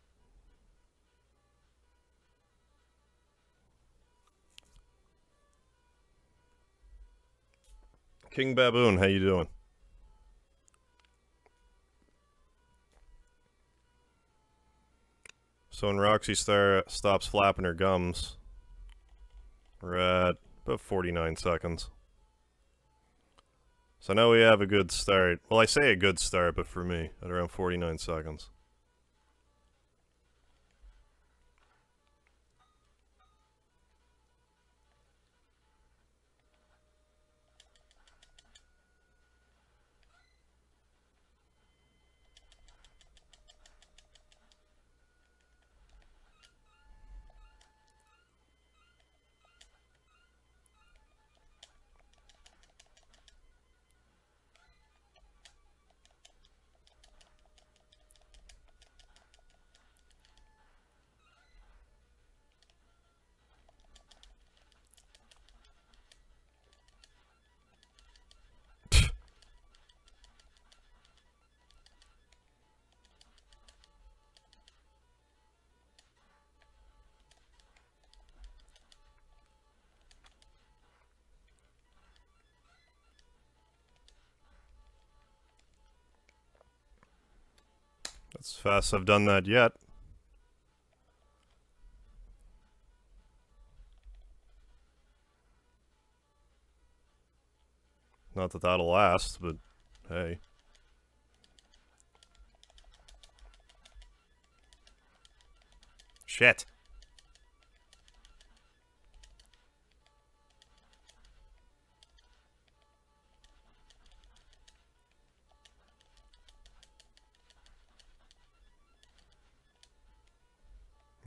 King Baboon, how you doing? So when Roxy stops flapping her gums, we're at about 49 seconds. So now we have a good start. Well, I say a good start, but for me, at around 49 seconds. That's the fastest I've done that yet. Not that that'll last, but hey. Shit.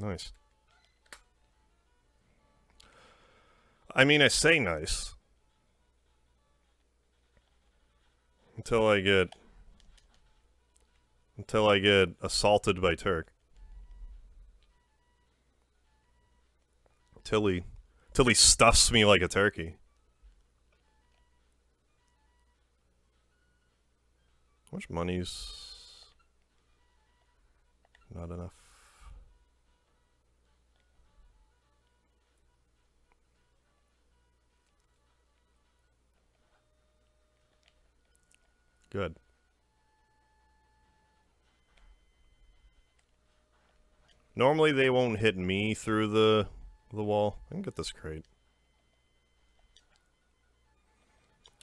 Nice. I mean, I say nice. Until I get assaulted by Turk. Till he stuffs me like a turkey. How much money's not enough? Good. Normally they won't hit me through the wall. I can get this crate.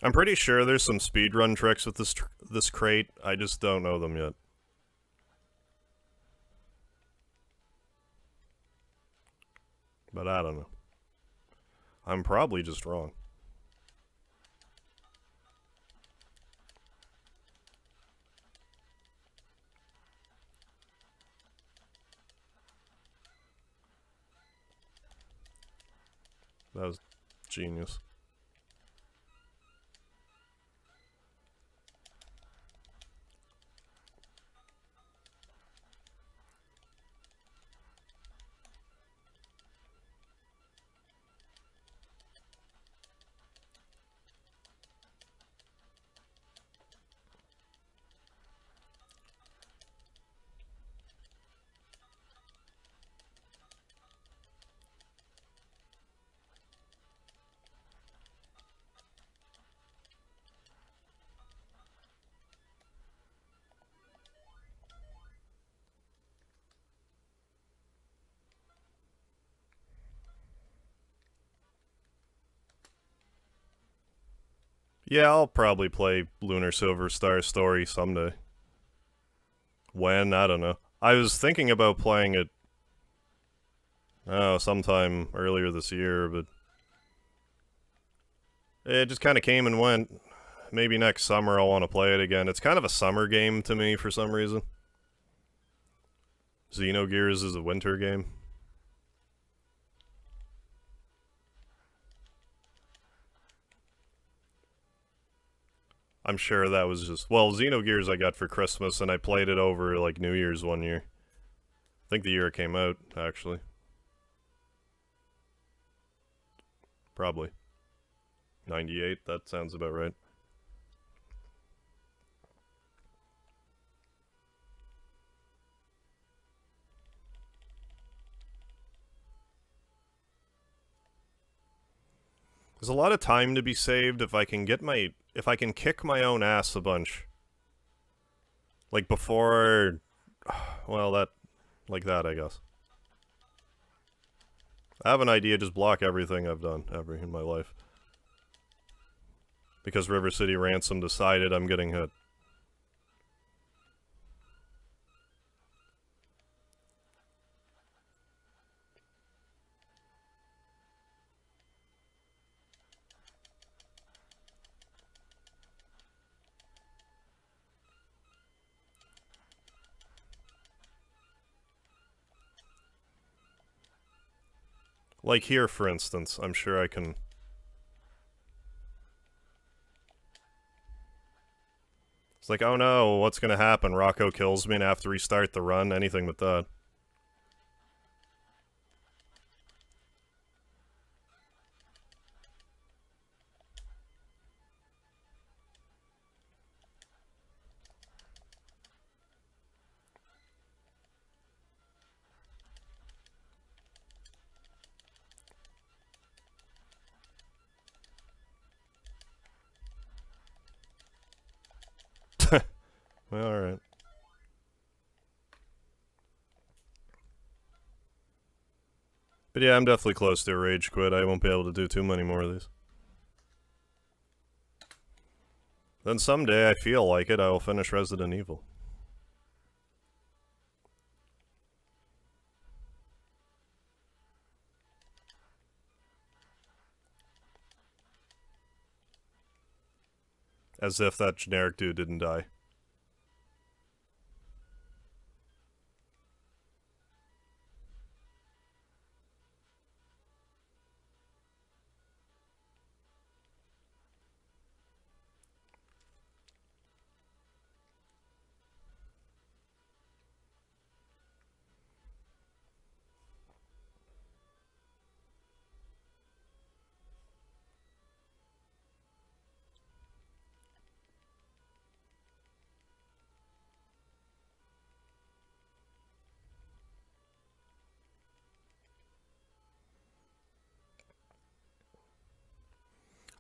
I'm pretty sure there's some speedrun tricks with this crate. I just don't know them yet. But I don't know. I'm probably just wrong. That was genius. Yeah, I'll probably play Lunar Silver Star Story someday. When? I don't know. I was thinking about playing it, sometime earlier this year, but it just kind of came and went. Maybe next summer I'll want to play it again. It's kind of a summer game to me for some reason. Xenogears is a winter game. I'm sure that was just... Well, Xenogears I got for Christmas, and I played it over, like, New Year's one year. I think the year it came out, actually. Probably. 98, that sounds about right. There's a lot of time to be saved if I can get my... If I can kick my own ass a bunch. Like, before... Well, that... Like that, I guess. I have an idea, just block everything I've done ever in my life. Because River City Ransom decided I'm getting hit. Like here, for instance, I'm sure I can... It's like, oh no, what's gonna happen? Rocco kills me and I have to restart the run? Anything but that. Well, alright. But yeah, I'm definitely close to a rage quit. I won't be able to do too many more of these. Then someday, I feel like it, I will finish Resident Evil. As if that generic dude didn't die.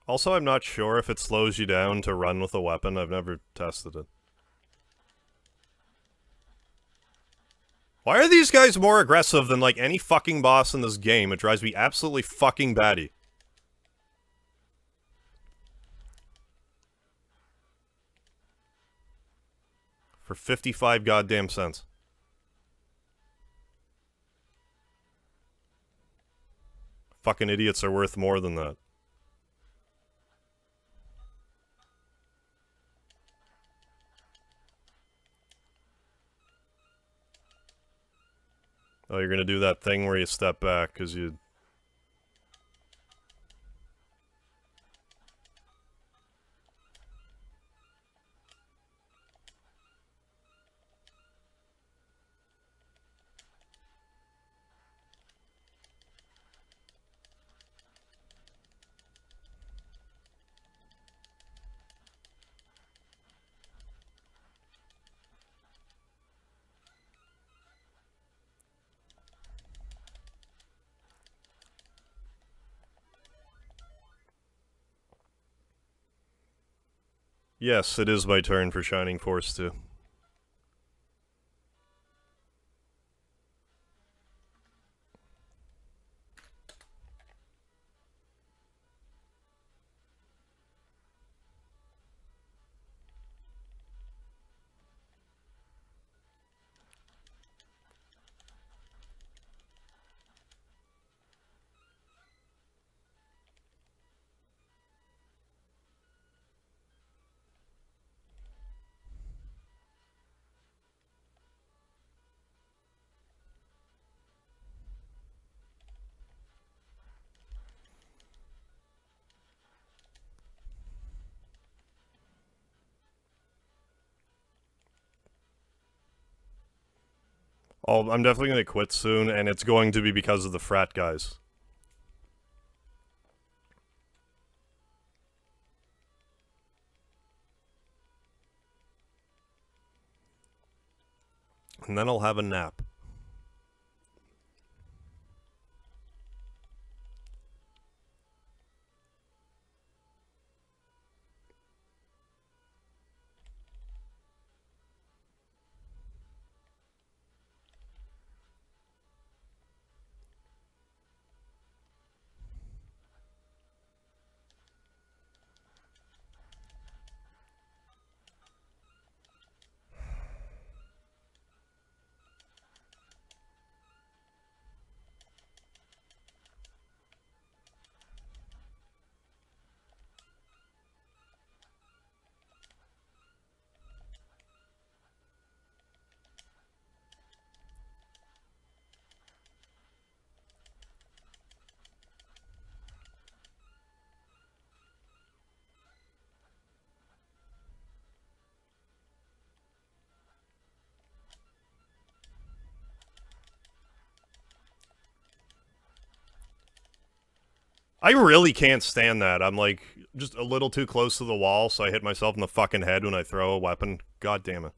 Also, I'm not sure if it slows you down to run with a weapon. I've never tested it. Why are these guys more aggressive than, like, any fucking boss in this game? It drives me absolutely fucking batty. For 55 goddamn cents. Fucking idiots are worth more than that. Oh, you're gonna do that thing where you step back, because you... Yes, it is my turn for Shining Force 2. Oh, I'm definitely gonna quit soon, and it's going to be because of the frat guys. And then I'll have a nap. I really can't stand that. I'm like just a little too close to the wall, so I hit myself in the fucking head when I throw a weapon. God damn it.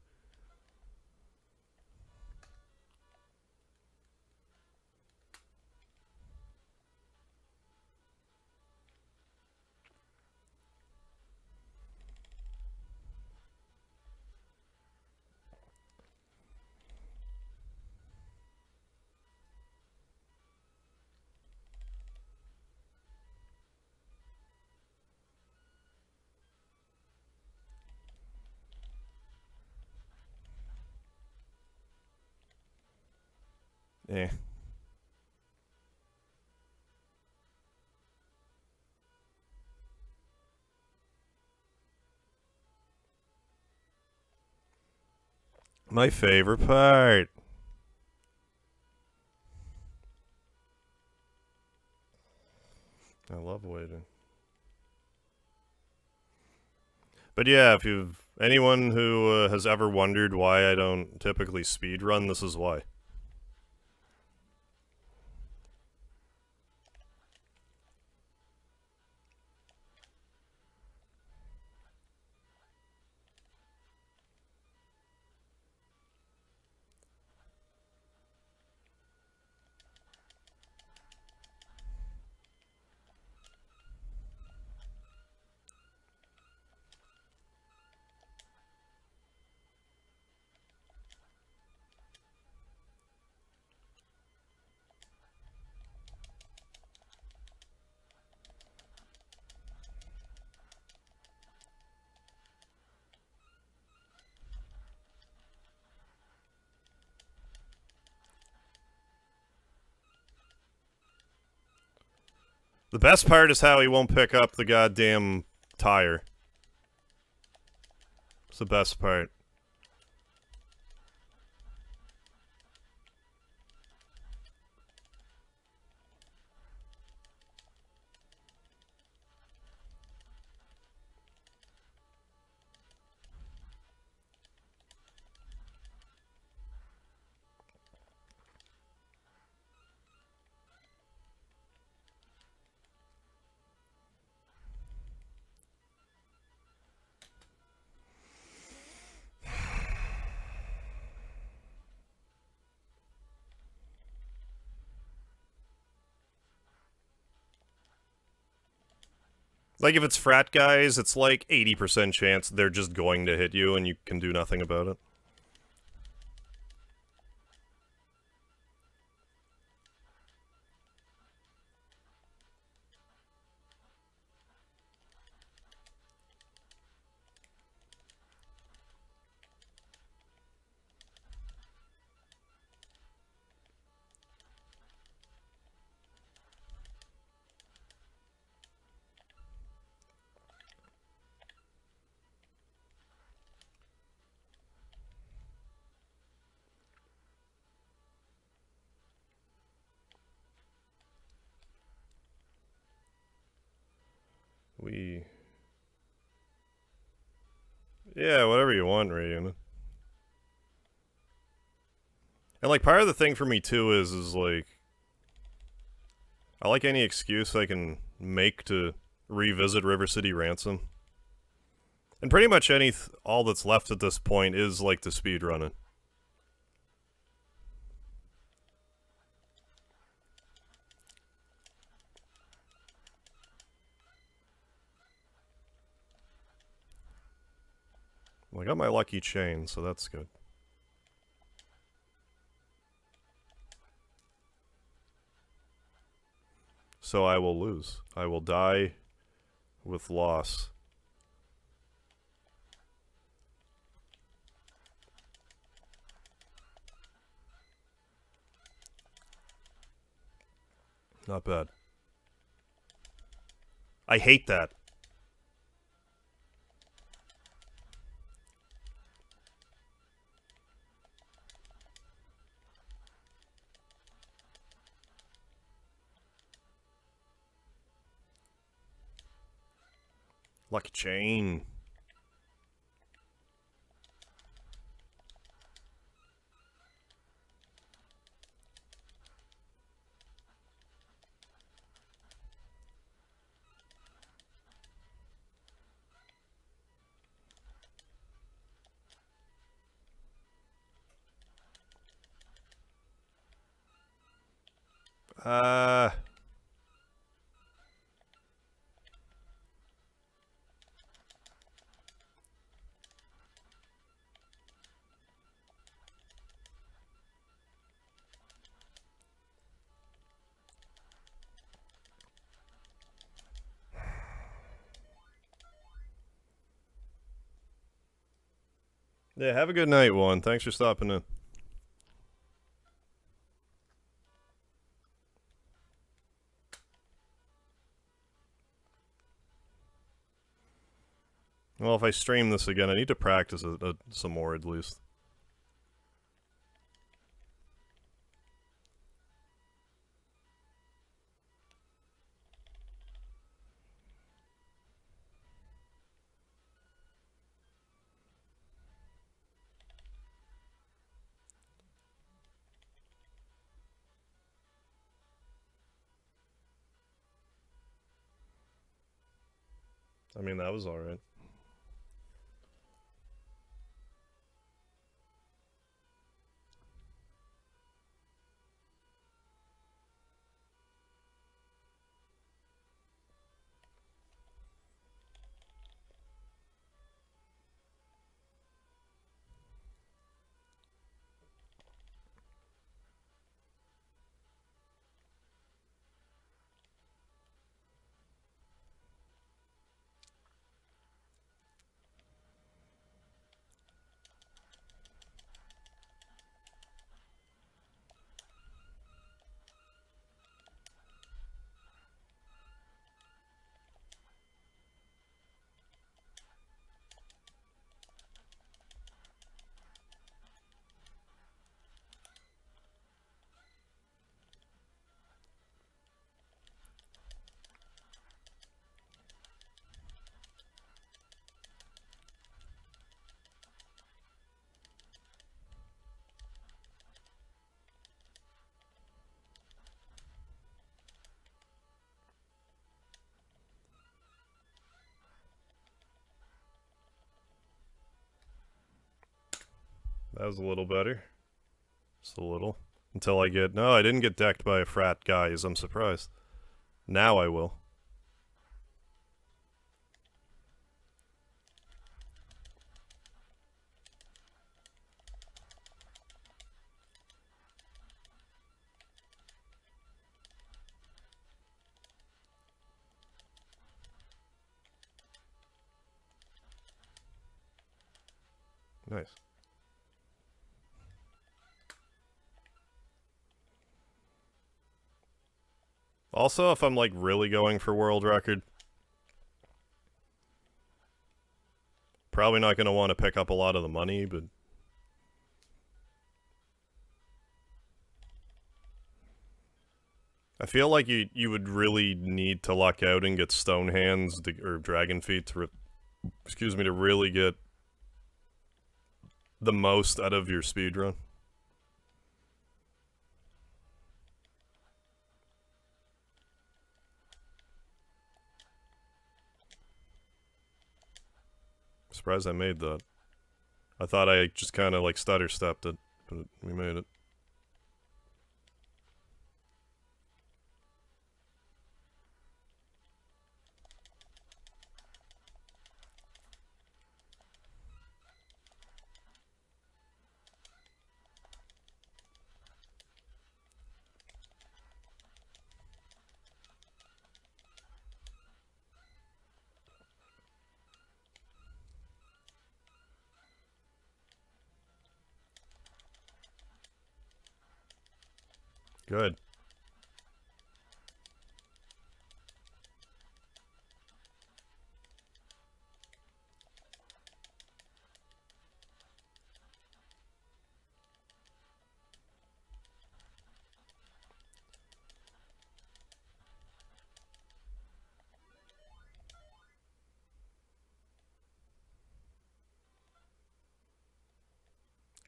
Eh. My favorite part. I love waiting. But yeah, if you've anyone who has ever wondered why I don't typically speedrun, this is why. The best part is how he won't pick up the goddamn tire. It's the best part. Like, if it's frat guys, it's like 80% chance they're just going to hit you and you can do nothing about it. Yeah, whatever you want, Radiant. And, like, part of the thing for me, too, is like... I like any excuse I can make to revisit River City Ransom. And pretty much all that's left at this point is, like, the speedrunning. Well, I got my lucky chain, so that's good. So I will lose. I will die with loss. Not bad. I hate that. Lucky chain. Yeah, have a good night, Juan. Thanks for stopping in. Well, if I stream this again, I need to practice it some more at least. I mean, that was alright. That was a little better. Just a little. Until I get... No, I didn't get decked by a frat, guys. I'm surprised. Now I will. Nice. Also, if I'm like really going for world record, probably not going to want to pick up a lot of the money, but I feel like you would really need to luck out and get stone hands or dragon feet to to really get the most out of your speedrun. Surprised I made that. I thought I just kind of like stutter stepped it, but we made it. Good.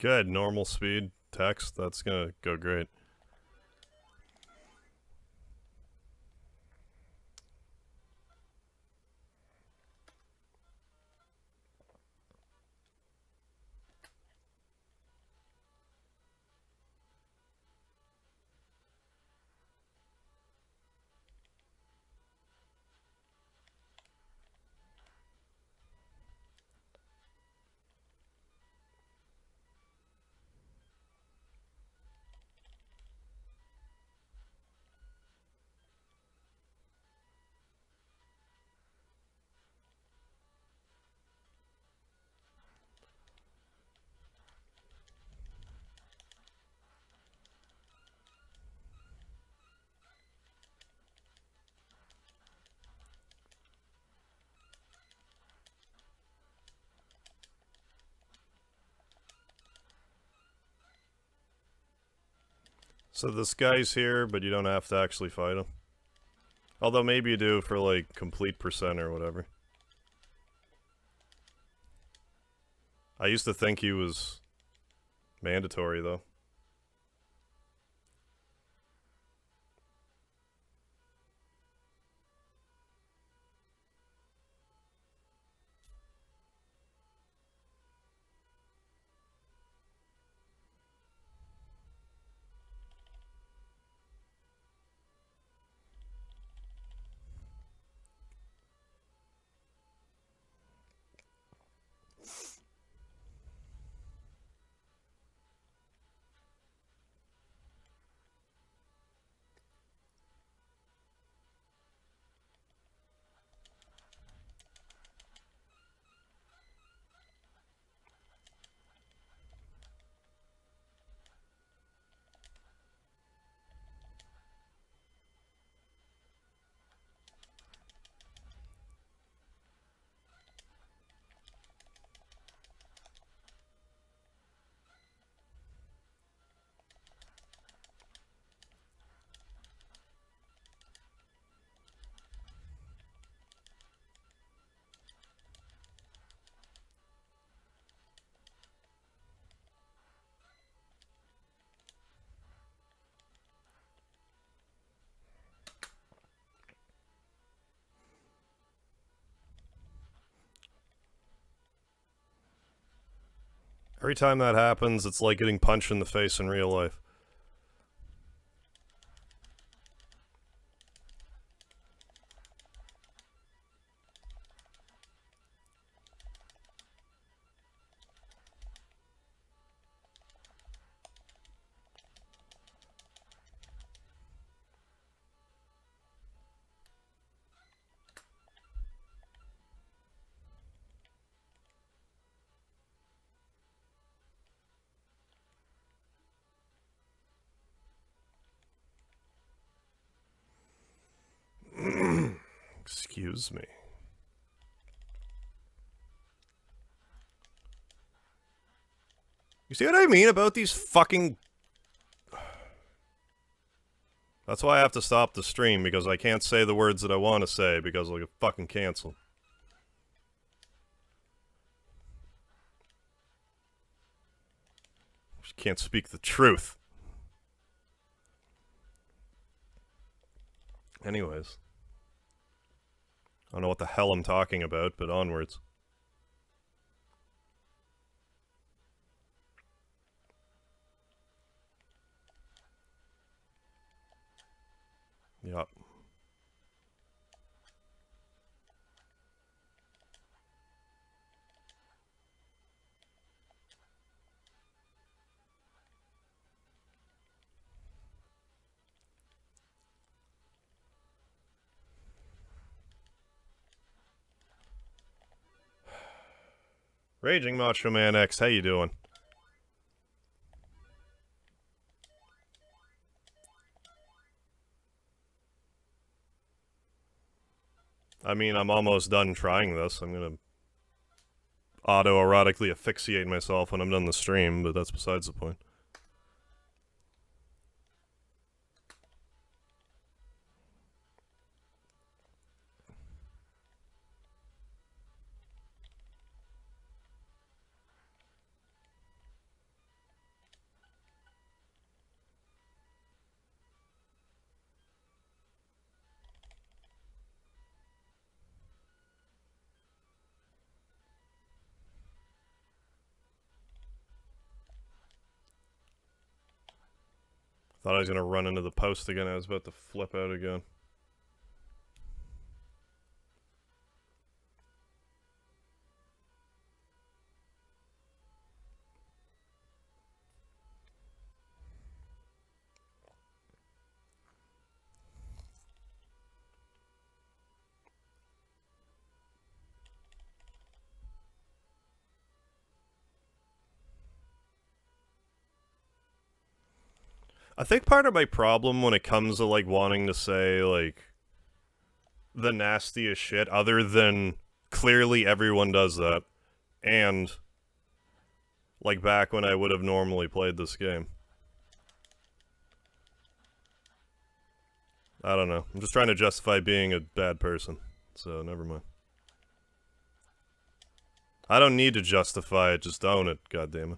Good. Normal speed text. That's gonna go great. So this guy's here, but you don't have to actually fight him. Although maybe you do for like complete percent or whatever. I used to think he was mandatory though. Every time that happens, it's like getting punched in the face in real life. Excuse me. You see what I mean about these fucking... That's why I have to stop the stream, because I can't say the words that I want to say, because I'll get fucking canceled. Just can't speak the truth. Anyways. I don't know what the hell I'm talking about, but onwards. Yup. Raging Macho Man X, how you doing? I mean, I'm almost done trying this. I'm gonna autoerotically asphyxiate myself when I'm done the stream, but that's besides the point. Thought I was gonna run into the post again. I was about to flip out again. I think part of my problem when it comes to, like, wanting to say, like, the nastiest shit, other than clearly everyone does that, and, like, back when I would have normally played this game. I don't know. I'm just trying to justify being a bad person, so never mind. I don't need to justify it, just own it, goddammit.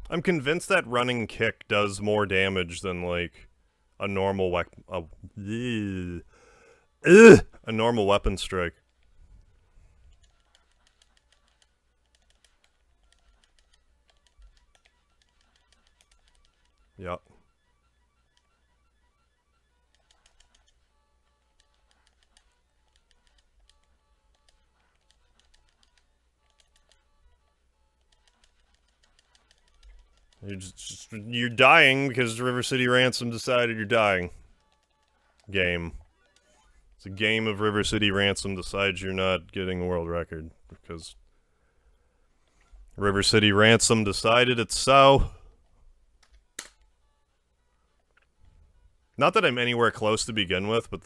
I'm convinced that running kick does more damage than, like, a normal a normal weapon strike. Yep. You're dying because River City Ransom decided you're dying. Game. It's a game of River City Ransom decides you're not getting a world record because River City Ransom decided it's so. Not that I'm anywhere close to begin with, but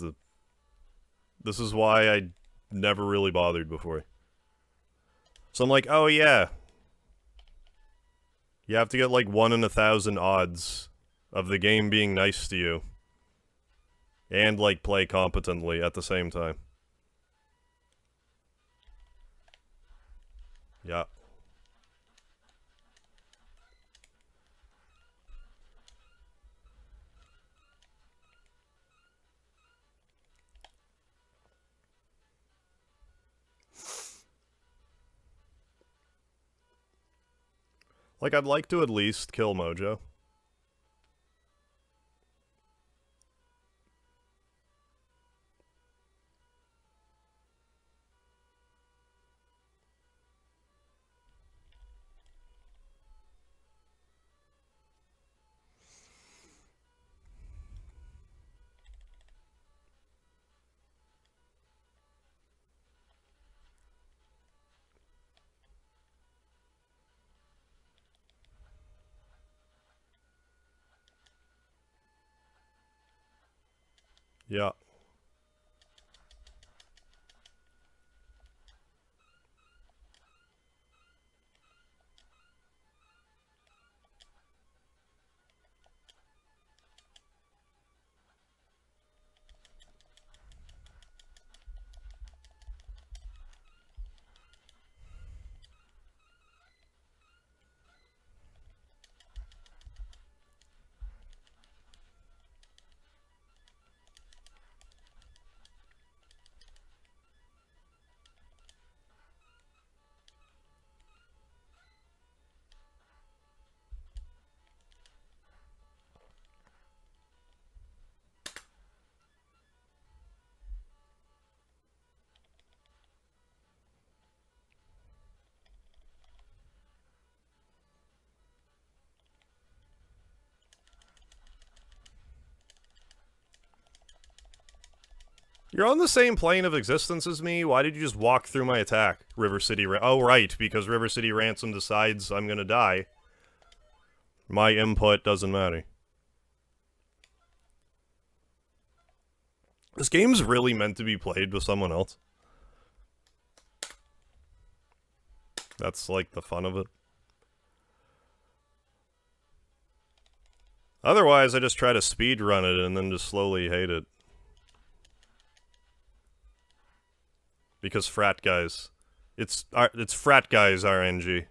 this is why I never really bothered before. So I'm like, oh yeah. You have to get like 1 in 1,000 odds of the game being nice to you. And like play competently at the same time. Yeah. Like, I'd like to at least kill Mojo. Yeah. You're on the same plane of existence as me? Why did you just walk through my attack? River City oh, right, because River City Ransom decides I'm gonna die. My input doesn't matter. This game's really meant to be played with someone else. That's, like, the fun of it. Otherwise, I just try to speedrun it and then just slowly hate it. Because frat guys. It's frat guys RNG.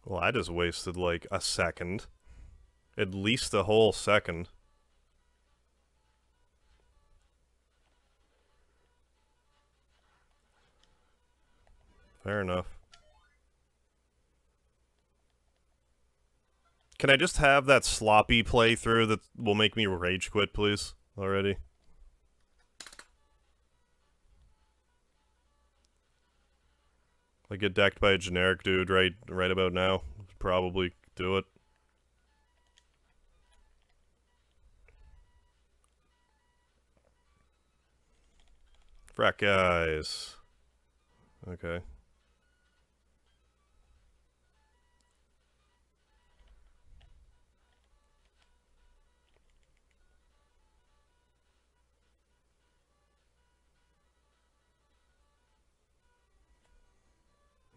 Well, I just wasted, like, a second. At least a whole second. Fair enough. Can I just have that sloppy playthrough that will make me rage quit, please? Already? Like, get decked by a generic dude right about now. Probably do it. Frat guys. Okay.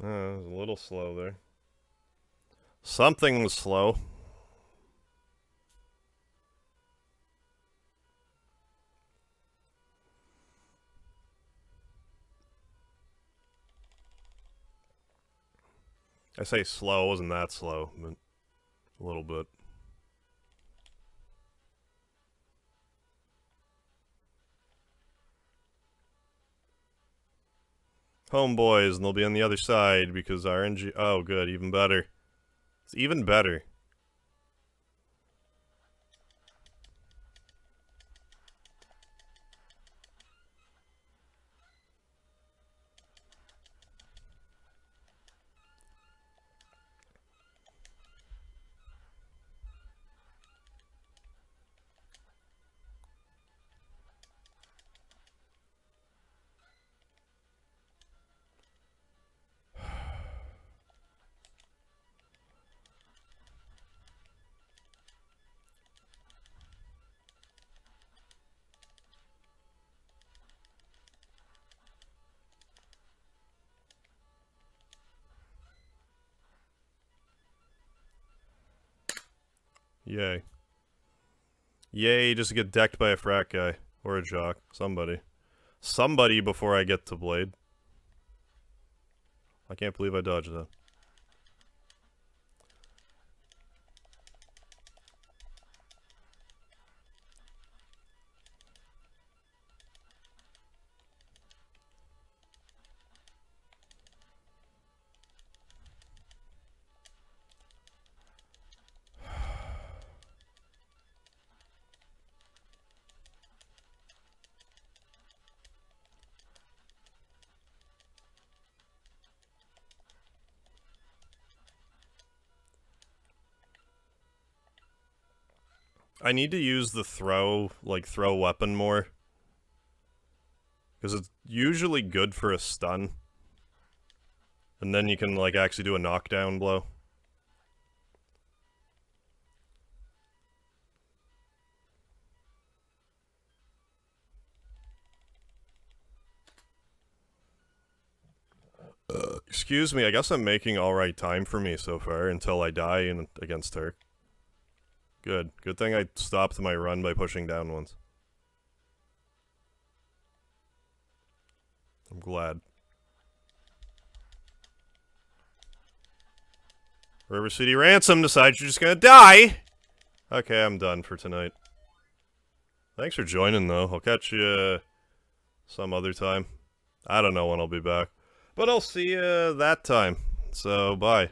It was a little slow there. Something was slow. I say slow, it wasn't that slow, but a little bit. Homeboys, and they'll be on the other side because RNG... Oh, good, even better. It's even better. Yay. Yay, just to get decked by a frat guy. Or a jock. Somebody. Somebody before I get to Blade. I can't believe I dodged that. I need to use the throw weapon more. Because it's usually good for a stun. And then you can, like, actually do a knockdown blow. Excuse me, I guess I'm making alright time for me so far until I die against her. Good. Good thing I stopped my run by pushing down once. I'm glad. River City Ransom decides you're just gonna die! Okay, I'm done for tonight. Thanks for joining, though. I'll catch you some other time. I don't know when I'll be back. But I'll see you that time. So, bye.